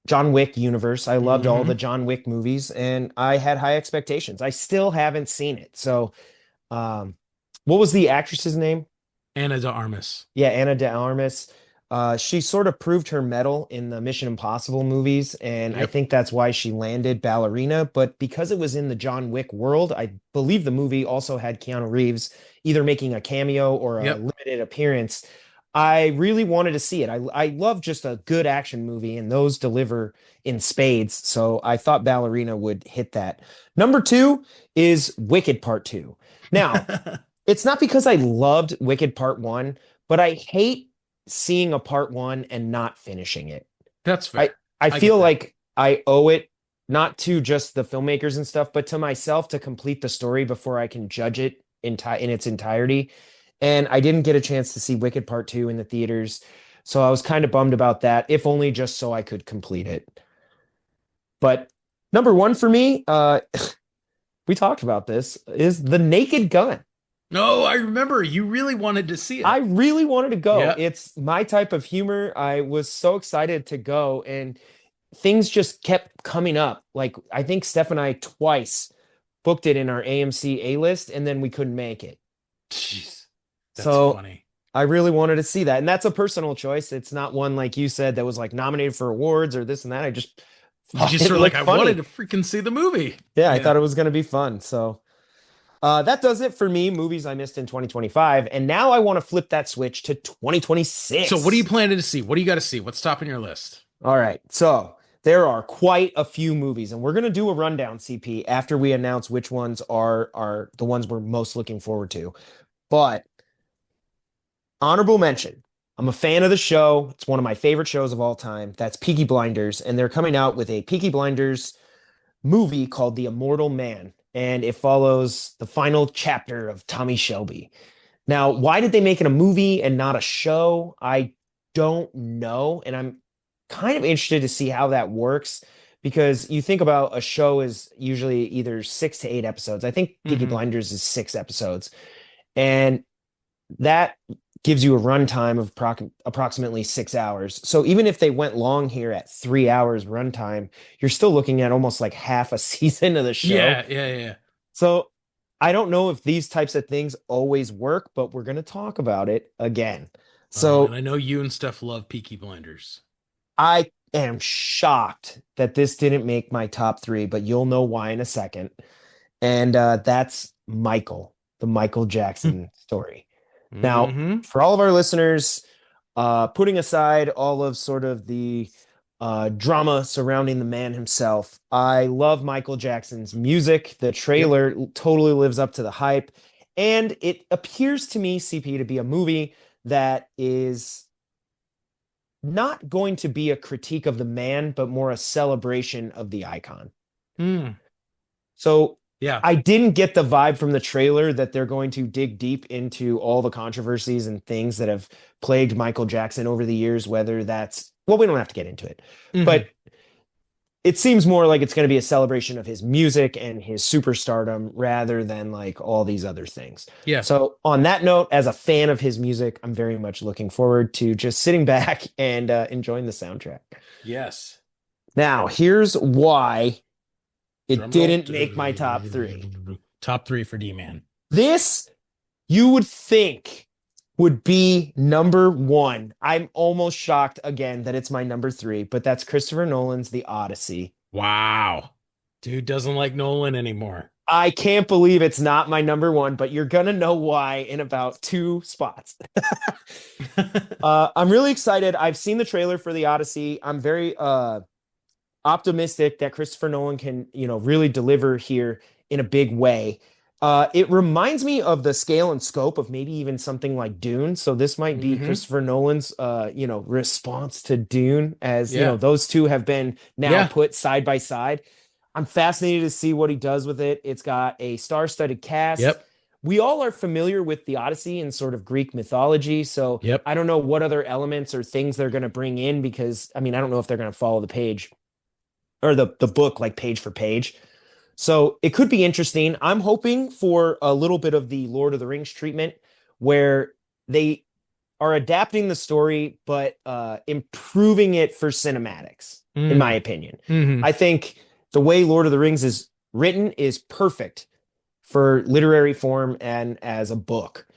John Wick universe. I loved all the Hmm. John Wick movies, and I had high expectations. I still haven't seen it. So, um, what was the actress's name? Anna de Armas. Yeah, Anna de Armas. She sort of proved her mettle in the Mission Impossible movies, and I Yep. think that's why she landed Ballerina. But because it was in the John Wick world, I believe the movie also had Keanu Reeves either making a cameo or a Yep. limited appearance. I really wanted to see it. I love just a good action movie, and those deliver in spades. So I thought Ballerina would hit that. Number two is Wicked Part Two. Now, it's not because I loved Wicked Part One, but I hate seeing a part one and not finishing it. That's I fair. I I get feel that. like I owe it not to just the filmmakers and stuff, but to myself to complete the story before I can judge it in its entirety. And I didn't get a chance to see Wicked Part Two in the theaters, so I was kind of bummed about that, if only just so I could complete it. But number one for me, we talked about this, is The Naked Gun. No, I remember you really wanted to see I it. really wanted to go. Yep. It's my type of humor. I was so excited to go, and things just kept coming up. Like, I think Steph and I twice booked it in our AMC A list, and then we couldn't make it. Jeez. That's So funny. I really wanted to see that. And that's a personal choice. It's not one like you said that was like nominated for awards or this and that. I just You thought just it were like, looked I wanted funny. to freaking see the movie. Yeah, I Yeah. thought it was going to be fun. So that does it for me, movies I missed in 2025. And now I want to flip that switch to So what are you 2026. planning to see? What do you got to see? What's top on your list? All right. So there are quite a few movies, and we're going to do a rundown, CP, after we announce which ones are the ones we're most looking forward to. But honorable mention. I'm a fan of the show. It's one of my favorite shows of all time. That's Peaky Blinders, and they're coming out with a Peaky Blinders movie called The Immortal Man, and it follows the final chapter of Tommy Shelby. Now, why did they make it a movie and not a show? I don't know. And I'm kind of interested to see how that works because you think about a show is usually either 6 to 8 episodes. I think Peaky Hmm. Blinders is 6 episodes. And that gives you a runtime of approximately 6 hours. So even if they went long here at 3 hours runtime, you're still looking at almost like half a season of the show. Yeah, yeah, yeah. So I don't know if these types of things always work, but we're going to talk about it again. And So I know you and Steph love Peaky Blinders. I am shocked that this didn't make my top three, but you'll know why in a second. And that's Michael, the Michael Jackson story. Now, Hmm. for all of our listeners, putting aside all of sort of the drama surrounding the man himself, I love Michael Jackson's music. The Yep. trailer totally lives up to the hype. And it appears to me, CP, to be a movie that is not going to be a critique of the man, but more a celebration of the icon. Mm. So Yeah. I didn't get the vibe from the trailer that they're going to dig deep into all the controversies and things that have plagued Michael Jackson over the years, whether that's, well, we don't have to get into it, Hmm. but it seems more like it's going to be a celebration of his music and his superstardom rather than like all these other things. Yeah. So, on that note, as a fan of his music, I'm very much looking forward to just sitting back and enjoying the soundtrack. Yes. Now, here's why it Drum roll. didn't make my top three. Top three for D Man. This you would think would be number one. I'm almost shocked again that it's my number three, but that's Christopher Nolan's The Odyssey. Wow. Dude doesn't like Nolan anymore. I can't believe it's not my number one, but you're gonna know why in about two spots. I'm really excited. I've seen the trailer for The Odyssey. I'm very optimistic that Christopher Nolan can, really deliver here in a big way. It reminds me of the scale and scope of maybe even something like Dune. So this might be Hmm. Christopher Nolan's, response to Dune, as Yeah. those two have been now Yeah. put side by side. I'm fascinated to see what he does with it. It's got a star-studded cast. Yep. We all are familiar with the Odyssey and sort of Greek mythology, so Yep. I don't know what other elements or things they're going to bring in because I mean, I don't know if they're going to follow the page or the book like page for page. So it could be interesting. I'm hoping for a little bit of the Lord of the Rings treatment where they are adapting the story but improving it for cinematics. in my Mm. opinion. Hmm. I think the way Lord of the Rings is written is perfect for literary form and as a book.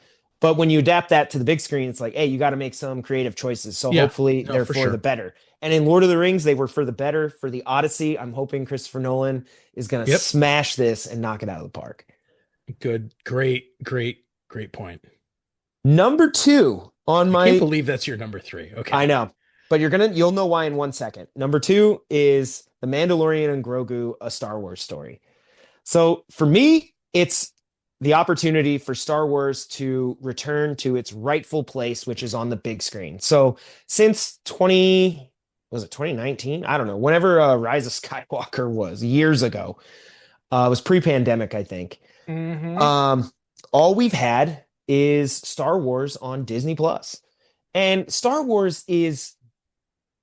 But when you adapt that to the big screen, it's like, hey, you got to make some creative choices. So Yeah, hopefully no, they're for for the sure. better. And in Lord of the Rings, they were for the better. For the Odyssey, I'm hoping Christopher Nolan is going to Yep. smash this and knock it out of the park. Good. Great, great, great point. Number two on I can't my, believe that's your number three. I Okay. know, but you'll know why in 1 second. Number two is The Mandalorian and Grogu, a Star Wars story. So for me, it's the opportunity for Star Wars to return to its rightful place, which is on the big screen. So since 20, was it 2019? I don't know. Whenever Rise of Skywalker was years ago, it was pre-pandemic, I think. Hmm. Um, all we've had is Star Wars on Disney Plus. And Star Wars is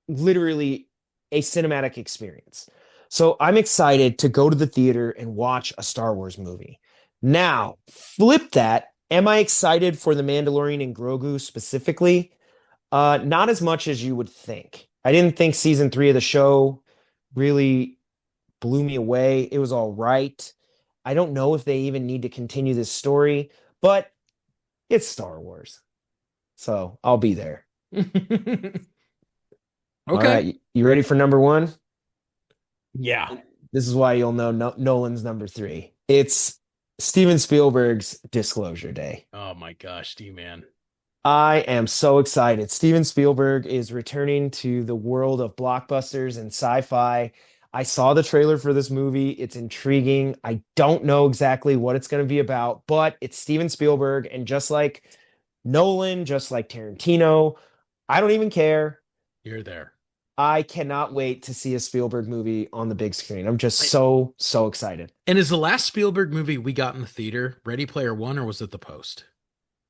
literally a cinematic experience. So I'm excited to go to the theater and watch a Star Wars movie. Now, flip that. Am I excited for The Mandalorian and Grogu specifically? Not as much as you would think. I didn't think season three of the show really blew me away. It was all right. I don't know if they even need to continue this story, but it's Star Wars. So I'll be there. All Okay. right. You ready for number one? Yeah. This is why you'll know Nolan's number three. It's Steven Spielberg's Disclosure Day. Oh my gosh, D-man. I am so excited. Steven Spielberg is returning to the world of blockbusters and sci-fi. I saw the trailer for this movie. It's intriguing. I don't know exactly what it's going to be about, but it's Steven Spielberg. And just like Nolan, just like Tarantino, I don't even care. You're there. I cannot wait to see a Spielberg movie on the big screen. I'm just so, so excited. And is the last Spielberg movie we got in the theater Ready Player One or was it The Post?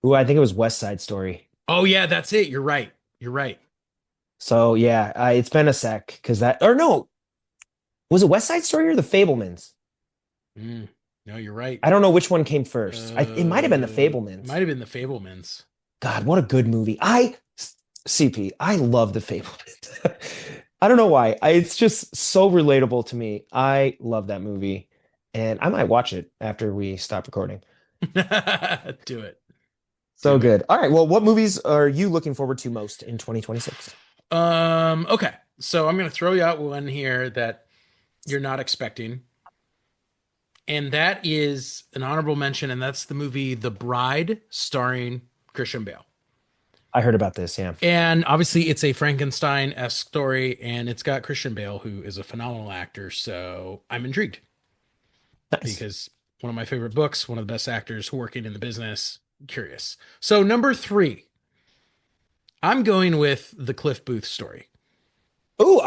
Ooh, I think it was West Side Story. Oh yeah, that's it. You're right. You're right. So yeah, it's been a sec because or no, was it West Side Story or The Fablemans? Mm, no, you're right. I don't know which one came first. It might have been The Might Fablemans. have been The Fablemans. God, what a good movie. CP, I love The Fablemans. I don't know why. It's just so relatable to me. I love that movie, and I might watch it after we stop recording. Do it. So Do it. good. All right. Well, what movies are you looking forward to most in 2026? Okay. So I'm gonna throw you out one here that you're not expecting. And that is an honorable mention, and that's the movie The Bride, starring Christian Bale. I heard about this. Yeah. And obviously, it's a Frankenstein-esque story, and it's got Christian Bale, who is a phenomenal actor. So I'm intrigued Nice. because one of my favorite books, one of the best actors working in the business. Curious. So number three, I'm going with the Cliff Booth story. Oh,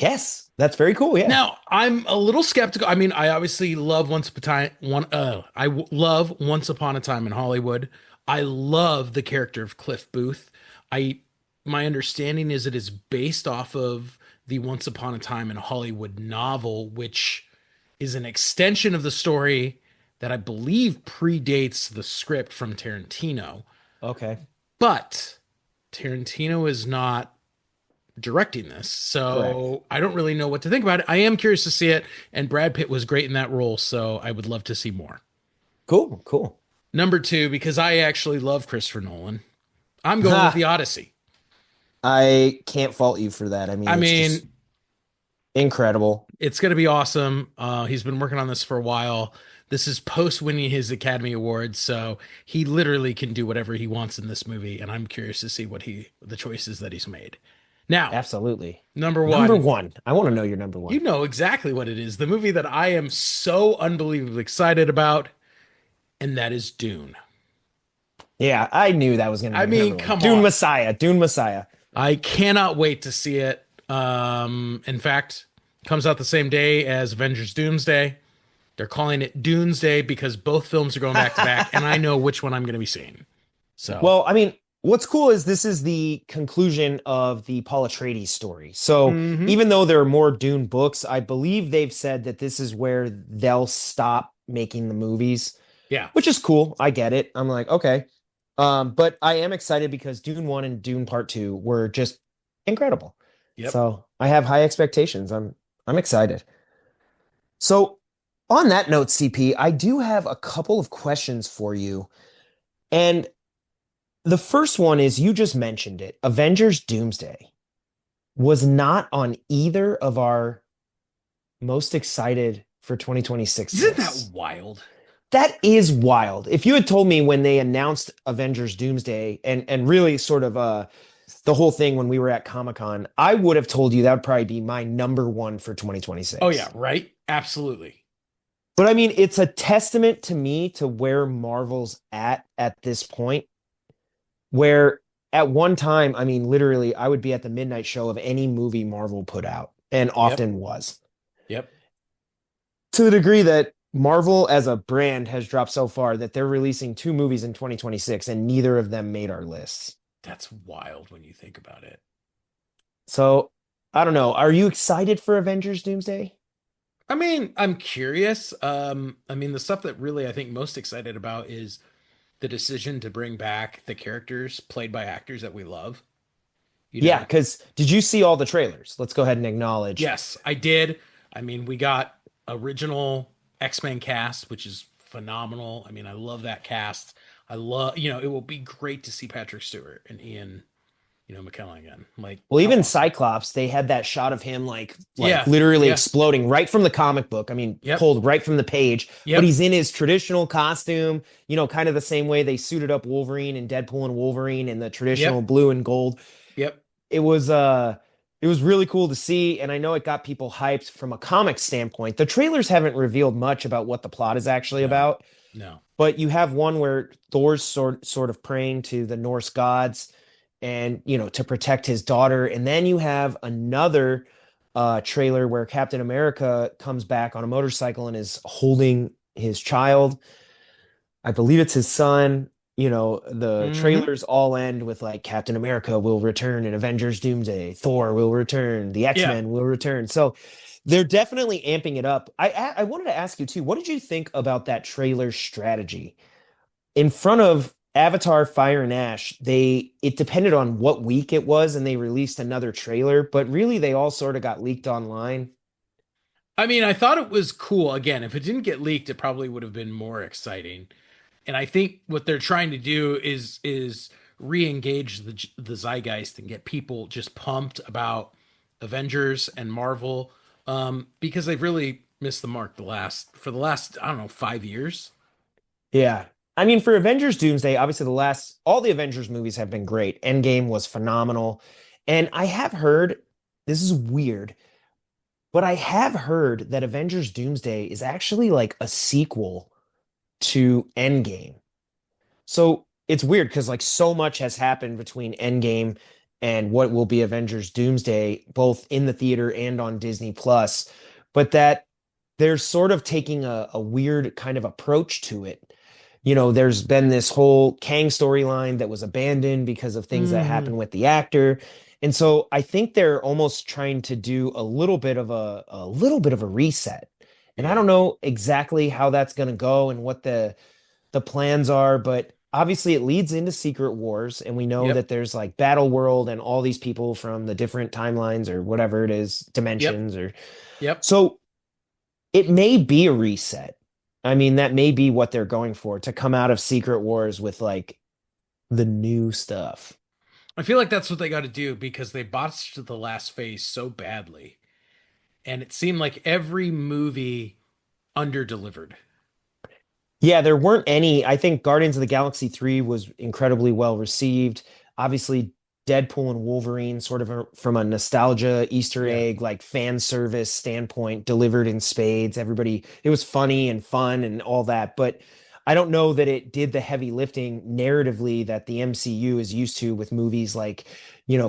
yes, that's very cool. Yeah. Now, I'm a little skeptical. I mean, I obviously love love Once Upon a Time in Hollywood. I love the character of Cliff Booth. I My understanding is it is based off of the Once Upon a Time in Hollywood novel, which is an extension of the story that I believe predates the script from Tarantino. Okay. But Tarantino is not directing this. Correct. So I don't really know what to think about it. I am curious to see it, and Brad Pitt was great in that role, so I would love to see more. Cool. Cool. Number two, because I actually love Christopher Nolan, I'm going with Ha, The Odyssey. I can't fault you for that. I mean, I it's mean, just incredible. it's going to be awesome. He's been working on this for a while. This is post winning his Academy Awards, so he literally can do whatever he wants in this movie, and I'm curious to see the choices that he's made. Now, Absolutely. number Number one, one. I want to know your number you one. know exactly what it is. The movie that I am so unbelievably excited about, and that is Dune. Yeah, I knew that was going to be I your mean, number one. come Dune on. Messiah. Dune Messiah. I cannot wait to see it. In fact, comes out the same day as Avengers Doomsday. They're calling it Doomsday because both films are going back to back, and I know which one I'm going to be seeing. So, Well, I mean, what's cool is this is the conclusion of the Paul Atreides story. So mhm. even though there are more Dune books, I believe they've said that this is where they'll stop making the movies, Yeah. which is cool. I get it. I'm like, okay. But I am excited because Dune 1 and Dune Part 2 were just incredible. Yep. So I have high expectations. I'm excited. So on that note, CP, I do have a couple of questions for you. And the first one is you just mentioned it. Avengers Doomsday was not on either of our most excited for 2026 Isn't that lists. wild? That is wild. If you had told me when they announced Avengers Doomsday and really sort of the whole thing when we were at Comic-Con, I would have told you that would probably be my number one for Oh yeah, 2026. right? Absolutely. But I mean, it's a testament to me to where Marvel's at this point, where at one time, I mean, literally, I would be at the midnight show of any movie Marvel put out, and Yep. often was. Yep. To the degree that Marvel as a brand has dropped so far that they're releasing two movies in 2026 and neither of them made our lists. That's wild when you think about it. So I don't know. Are you excited for Avengers Doomsday? I mean, I'm curious. I mean, the stuff that really I think most excited about is the decision to bring back the characters played by actors that we love. You Yeah, know, because did you see all the trailers? Let's go ahead and acknowledge. yes, I did. I mean, we got original X-Men cast, which is phenomenal. I mean, I love that cast. I love, it will be great to see Patrick Stewart and Ian, McKellen again. Like, Well, how even awesome. Cyclops, they had that shot of him like Yeah, literally yeah, exploding right from the comic book. I mean, yep, pulled right from the page, but yep, he's in his traditional costume, kind of the same way they suited up Wolverine and Deadpool and Wolverine in the traditional yep, blue and gold. yep. It was uh it was really cool to see, and I know it got people hyped from a comic standpoint. The trailers haven't revealed much about what the plot is actually No, about, no. but you have one where Thor's sort of praying to the Norse gods and to protect his daughter, and then you have another trailer where Captain America comes back on a motorcycle and is holding his child. I believe it's his son. The Hmm. trailers all end with like Captain America will return in Avengers Doomsday, Thor will return, the Yeah. X-Men will return. So they're definitely amping it up. I wanted to ask you too, what did you think about that trailer strategy? In front of Avatar Fire and Ash, it depended on what week it was and they released another trailer, but really they all sort of got leaked online. I mean, I thought it was cool. Again, if it didn't get leaked, it probably would have been more exciting. And I think what they're trying to do is re-engage the zeitgeist and get people just pumped about Avengers and Marvel, because they've really missed the mark for the last I don't know 5 years. Yeah. I mean, for Avengers Doomsday, obviously all the Avengers movies have been great. Endgame was phenomenal. And I have heard, this is weird, but I have heard that Avengers Doomsday is actually like a sequel to Endgame. So it's weird because like so much has happened between Endgame and what will be Avengers Doomsday, both in the theater and on Disney Plus, but that they're sort of taking a weird kind of approach to it. There's been this whole Kang storyline that was abandoned because of things that Hmm. happened with the actor. And so I think they're almost trying to do a little bit of a reset. And I Yeah. don't know exactly how that's going to go and what the plans are, but obviously it leads into Secret Wars, and we know Yep. that there's like Battle World and all these people from the different timelines or whatever it is, Yep. dimensions or Yep. so it may be a reset. I mean, that may be what they're going for to come out of Secret Wars with like the new stuff. I feel like that's what they got to do because they botched the last phase so badly, and it seemed like every movie underdelivered. Yeah, there weren't any. I think Guardians of the Galaxy 3 was incredibly well received. Obviously, Deadpool and Wolverine, sort of from a nostalgia, Easter Yeah. egg, like fan service standpoint, delivered in spades. Everybody, it was funny and fun and all that. But I don't know that it did the heavy lifting narratively that the MCU is used to with movies like,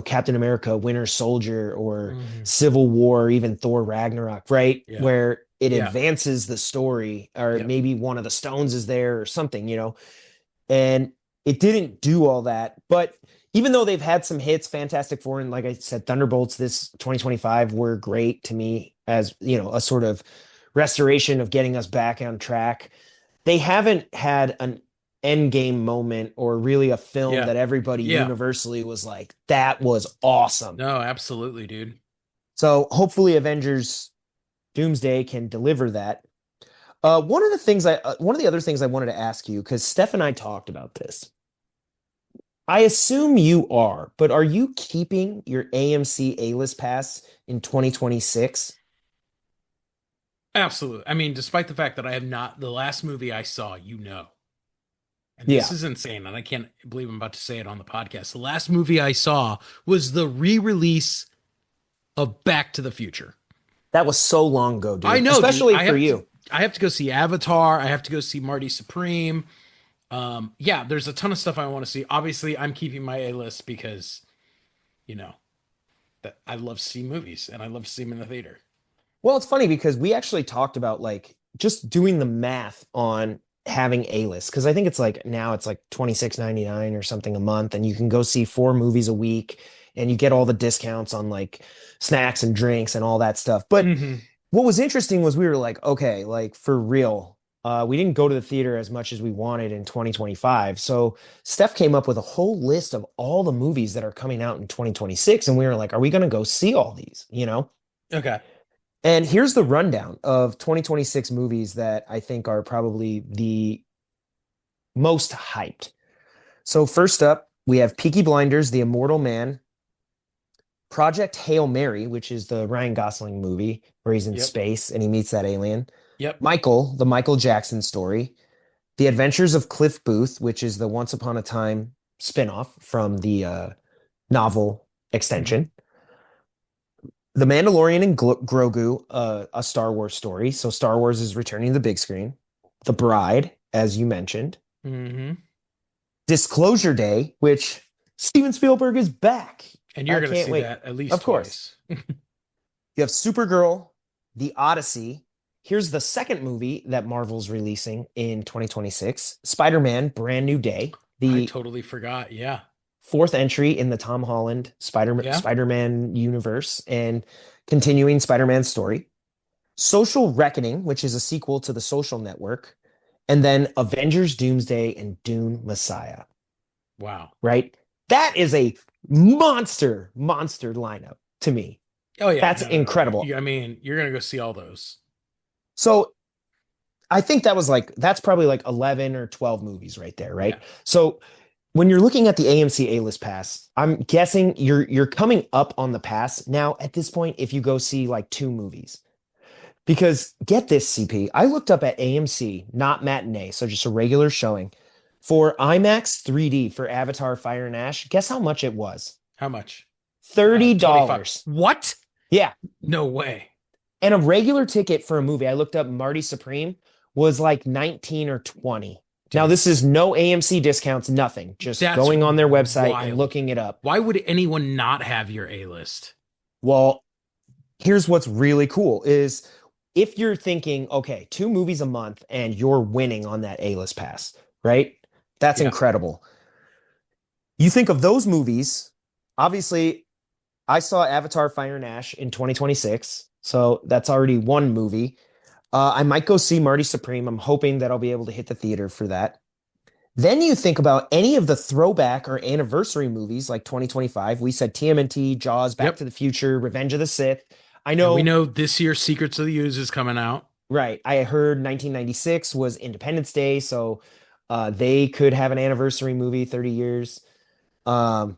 Captain America, Winter Soldier, or Hmm. Civil War, or even Thor Ragnarok, right? Yeah. Where it Yeah. advances the story, or Yep. maybe one of the stones is there or something. And it didn't do all that. But even though they've had some hits, Fantastic Four and like I said, Thunderbolts this 2025 were great to me as, a sort of restoration of getting us back on track. They haven't had Endgame moment or really a film Yeah. that everybody Yeah. universally was like, that was awesome. No, absolutely, dude. So hopefully Avengers Doomsday can deliver that. One of the other things I wanted to ask you, because Steph and I talked about this. I assume you are, but are you keeping your AMC A-list pass in 2026? Absolutely. I mean, despite the fact that I have not, the last movie I saw, and this Yeah, is insane, and I can't believe I'm about to say it on the podcast. The last movie I saw was the re-release of Back to the Future. that was so long ago, I dude, know, dude. especially for you. I have to go see Avatar. I have to go see Marty Supreme. Yeah, there's a ton of stuff I want to see. Obviously, I'm keeping my A list because, you know, that I love to see movies and I love to see them in the theater. Well, it's funny because we actually talked about like just doing the math on having A-list because I think it's like now it's like 26.99 or something a month, and you can go see 4 movies a week and you get all the discounts on like snacks and drinks and all that stuff. But Hmm. what was interesting was we were like, okay, like for real, we didn't go to the theater as much as we wanted in 2025. So Steph came up with a whole list of all the movies that are coming out in 2026, and we were like, are we going to go see all these? You know? Okay. And here's the rundown of 2026 movies that I think are probably the most hyped. So first up, we have Peaky Blinders, The Immortal Man, Project Hail Mary, which is the Ryan Gosling movie where he's in Yep. space and he meets that alien. Yep. Michael, the Michael Jackson story. The Adventures of Cliff Booth, which is the Once Upon a Time spinoff from the novel Hmm. extension. The Mandalorian and Grogu, a Star Wars story. So Star Wars is returning to the big screen. The Bride, as you mentioned. Hmm. Disclosure Day, which Steven Spielberg is back. And you're I going to can't see wait. that at least Of course. twice. You have Supergirl, The Odyssey. Here's the second movie that Marvel's releasing in 2026, Spider-Man Brand New Day, I the totally forgot. Yeah. fourth entry in the Tom Holland Yeah. Spider-Man universe and continuing Spider-Man's story. Social Reckoning, which is a sequel to The Social Network, and then Avengers Doomsday and Dune Messiah, Wow. right? That is a monster lineup to me. Oh, yeah. That's No, no, no. incredible. I mean, you're going to go see all those. So I think that's probably like 11 or 12 movies right there, right? Yeah. So when you're looking at the AMC A-list pass, I'm guessing you're coming up on the pass now at this point if you go see like 2 movies. Because get this, CP, I looked up at AMC, not matinee, so just a regular showing, for IMAX 3D for Avatar Fire and Ash. Guess how much it was? How much? $25. $30. What? Yeah. No way. And a regular ticket for a movie, I looked up Marty Supreme, was like 19 or 20. Now, Dude, this is no AMC discounts, nothing, just that's going on their website and wild. looking it up. Why would anyone not have your A list? Well, here's what's really cool is if you're thinking, okay, 2 movies a month and you're winning on that A-list pass, right? That's Yeah. incredible. You think of those movies, obviously, I saw Avatar Fire and Ash in 2026, so that's already 1 movie. I might go see Marty Supreme. I'm hoping that I'll be able to hit the theater for that. Then you think about any of the throwback or anniversary movies like 2025. We said TMNT, Jaws, Back Yep. to the Future, Revenge of the Sith. I And we know, know this year Secrets of the Ooze is coming out. right. I heard 1996 was Independence Day, so they could have an anniversary movie, 30 years. Um,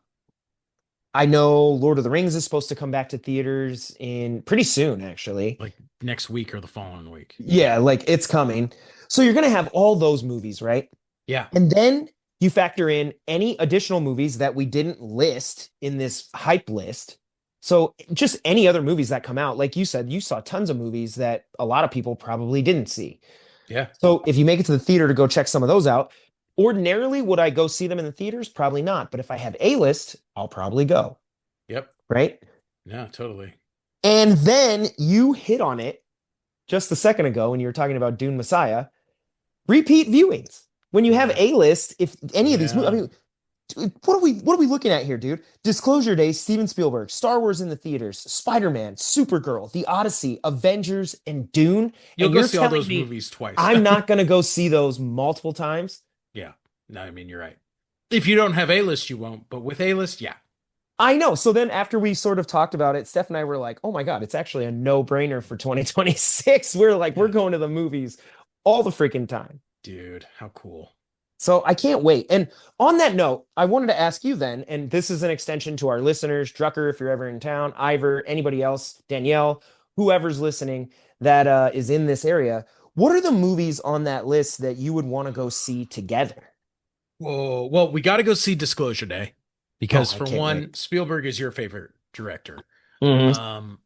I know Lord of the Rings is supposed to come back to theaters in pretty soon, actually. Like next week or the following week. Yeah, like it's coming. So you're going to have all those movies, right? Yeah. And then you factor in any additional movies that we didn't list in this hype list. So just any other movies that come out, like you said, you saw tons of movies that a lot of people probably didn't see. Yeah. So if you make it to the theater to go check some of those out, ordinarily would I go see them in the theaters? Probably not. But if I have a list, I'll probably go, Yep. right? Yeah, totally. And then you hit on it just a second ago when you were talking about Dune Messiah, repeat viewings. When you have Yeah. a list, if any of these movies, I Yeah. mean, what are we looking at here, dude? Disclosure Day, Steven Spielberg, Star Wars in the theaters, Spider-Man, Supergirl, The Odyssey, Avengers, and Dune. You'll And go you're see all telling those me movies twice. I'm not going to go see those multiple times? Yeah. No, I mean, you're right. If you don't have A-list, you won't. But with A-list, yeah. I know. So then after we sort of talked about it, Steph and I were like, oh my God, it's actually a no-brainer for 2026. We're like, we're Yeah. going to the movies all the freaking time. Dude, how cool. So I can't wait. And on that note, I wanted to ask you then, and this is an extension to our listeners, Drucker, if you're ever in town, Ivor, anybody else, Danielle, whoever's listening that is in this area. What are the movies on that list that you would want to go see together? Whoa. Well, we got to go see Disclosure Day Oh, because I for can't wait. one, Spielberg is your favorite director. Mhm. Um,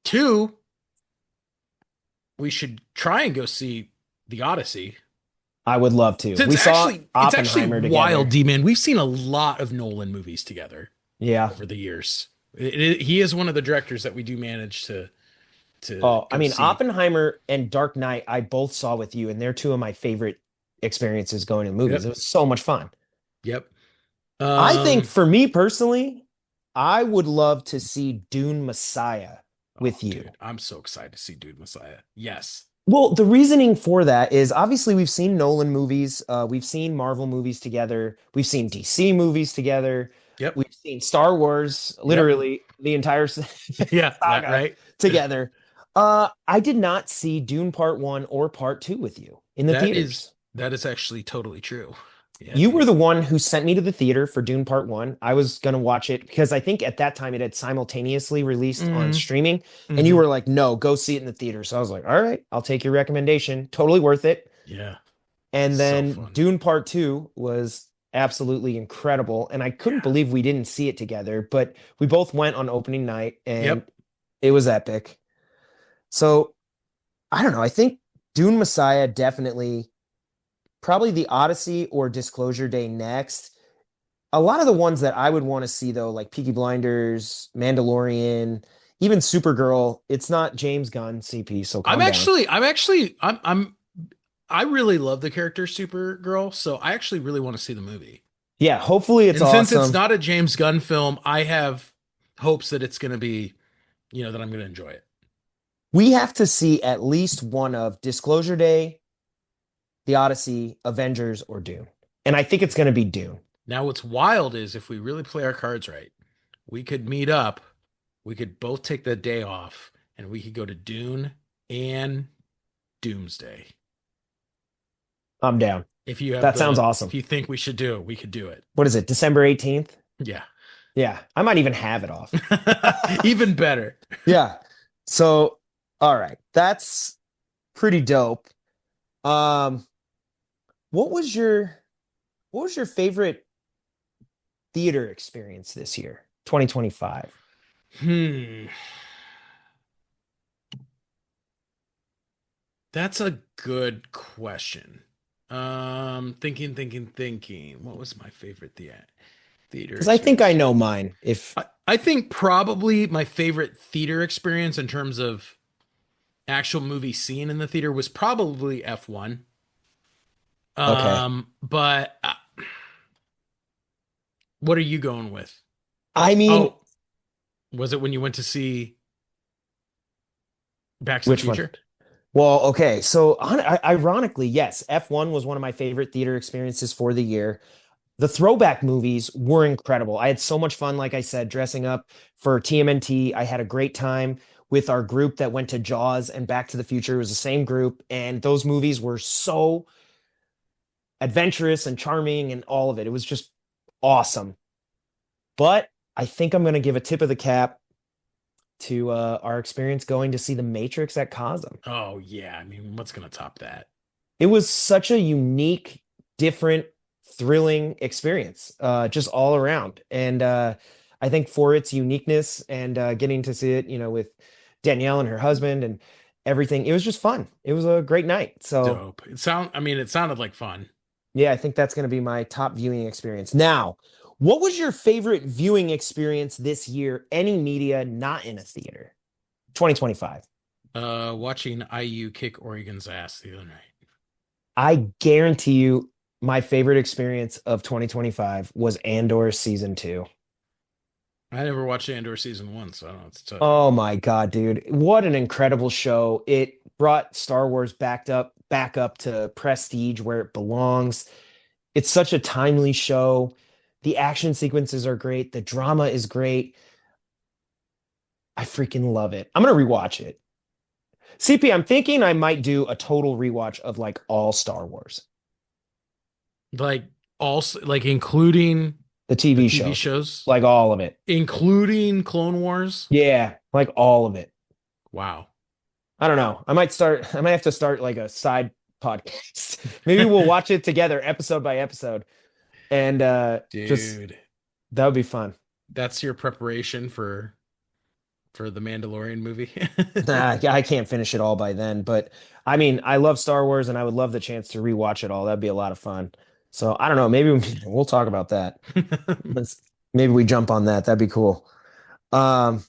Two, we should try and go see The Odyssey. I would love to. We It's saw actually Oppenheimer wild, together. D-Man. We've seen a lot of Nolan movies together Yeah. over the years. He is one of the directors that we do manage to Oh, I go mean, see. Oppenheimer and Dark Knight, I both saw with you, and they're two of my favorite experiences going to movies. It Yep. was so much fun. Yep. I think Um, for me personally, I would love to see Dune Messiah oh, with you. dude, I'm so excited to see Dude Messiah. Yes. Well, the reasoning for that is obviously we've seen Nolan movies, we've seen Marvel movies together, we've seen DC movies together, Yep. we've seen Star Wars, Yep. literally the entire Yeah, that saga right. together. I did not see Dune Part 1 or Part 2 with you in the That is theaters. that is actually totally true. Yeah, You were dude. the one who sent me to the theater for Dune Part 1. I was going to watch it because I think at that time it had simultaneously released on Mm-hmm. streaming. And you Mm-hmm. were like, no, go see it in the theater. So I was like, all right, I'll take your recommendation. Totally worth it. Yeah. And So then fun. Dune Part 2 was absolutely incredible. And I couldn't Yeah. believe we didn't see it together, but we both went on opening night and Yep. it was epic. So I don't know. I think Dune Messiah definitely, probably the Odyssey or Disclosure Day next. A lot of the ones that I would want to see though, like Peaky Blinders, Mandalorian, even Supergirl, it's not James Gunn CP, so calm down. I really love the character Supergirl, so I actually really want to see the movie. Yeah, hopefully it's And since it's awesome. not a James Gunn film, I have hopes that it's going to be, that I'm going to enjoy it. We have to see at least one of Disclosure Day, The Odyssey, Avengers, or Dune. And I think it's going to be Dune. Now, what's wild is if we really play our cards right, we could meet up, we could both take the day off, and we could go to Dune and Doomsday. I'm down. If you have That sounds if awesome. you think we should do it, we could do it. What is it, December 18th? Yeah. Yeah, I might even have it off. Even better. Yeah. So, all right. That's pretty dope. Um, what was your what was your favorite theater experience this year, 2025? Hmm. That's a good question. Thinking. What was my favorite theater Because I think I experience? know mine. If I think probably my favorite theater experience in terms of actual movie scene in the theater was probably F1. okay, But what are you going with? I mean, Oh, was it when you went to see Back to the which one? Future? Well, okay. So ironically, yes, F1 was one of my favorite theater experiences for the year. The throwback movies were incredible. I had so much fun, like I said, dressing up for TMNT. I had a great time with our group that went to Jaws and Back to the Future. It was the same group, and those movies were so adventurous and charming and all of it. It was just awesome. But I think I'm going to give a tip of the cap to our experience going to see The Matrix at Cosm. Oh yeah, I mean, what's gonna top that? It was such a unique, different, thrilling experience, just all around. And I think for its uniqueness and getting to see it, with Danielle and her husband and everything, it was just fun. It was a great night. So Dope. It sounded like fun. yeah, I think that's going to be my top viewing experience. Now, what was your favorite viewing experience this year? Any media, not in a theater? 2025. Watching IU kick Oregon's ass the other night. I guarantee you my favorite experience of 2025 was Andor season 2. I never watched Andor season one, so I don't know what to tell you. Oh my God, dude. What an incredible show. It brought Star Wars back up to prestige where it belongs. It's such a timely show. The action sequences are great. The drama is great. I freaking love it. I'm gonna rewatch it. CP, I'm thinking I might do a total rewatch of like all Star Wars, Like also like including the the TV TV shows, shows, like all of it. including Clone Wars. Yeah, like all of it. Wow. I don't know. I might have to start like a side podcast. Maybe we'll watch it together episode by episode. And just Dude, that would be fun. that's your preparation for the Mandalorian movie. Nah, I can't finish it all by then, but I mean, I love Star Wars and I would love the chance to rewatch it all. That'd be a lot of fun. So I don't know. Maybe we'll talk about that. Let's maybe we jump on that. That'd be cool. Um,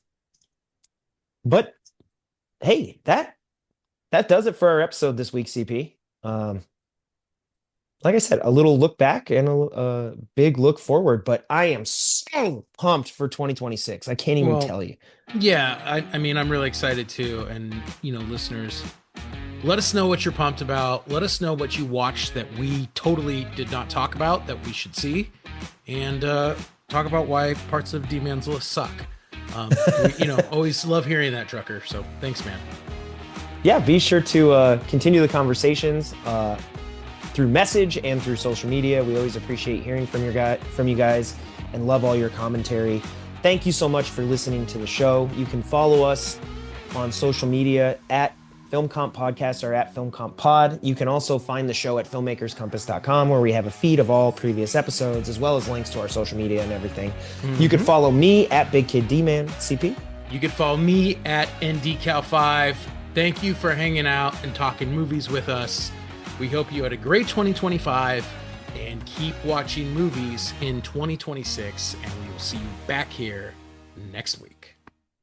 but hey, that does it for our episode this week, CP. Like I said, a little look back and a big look forward, but I am so pumped for 2026. I can't even Well, tell you. yeah, I mean, I'm really excited too. And, listeners, let us know what you're pumped about. Let us know what you watched that we totally did not talk about that we should see. And talk about why parts of D-Man's list suck. Always love hearing that, Drucker. So thanks, man. Yeah, be sure to continue the conversations through message and through social media. We always appreciate hearing from you guys and love all your commentary. Thank you so much for listening to the show. You can follow us on social media at Film Comp Podcast or at Film Comp Pod. You can also find the show at filmmakerscompass.com, where we have a feed of all previous episodes as well as links to our social media and everything. You can follow me at Big Kid D-Man. CP? You can follow me at NDCal5. Thank you for hanging out and talking movies with us. We hope you had a great 2025 and keep watching movies in 2026. And we will see you back here next week.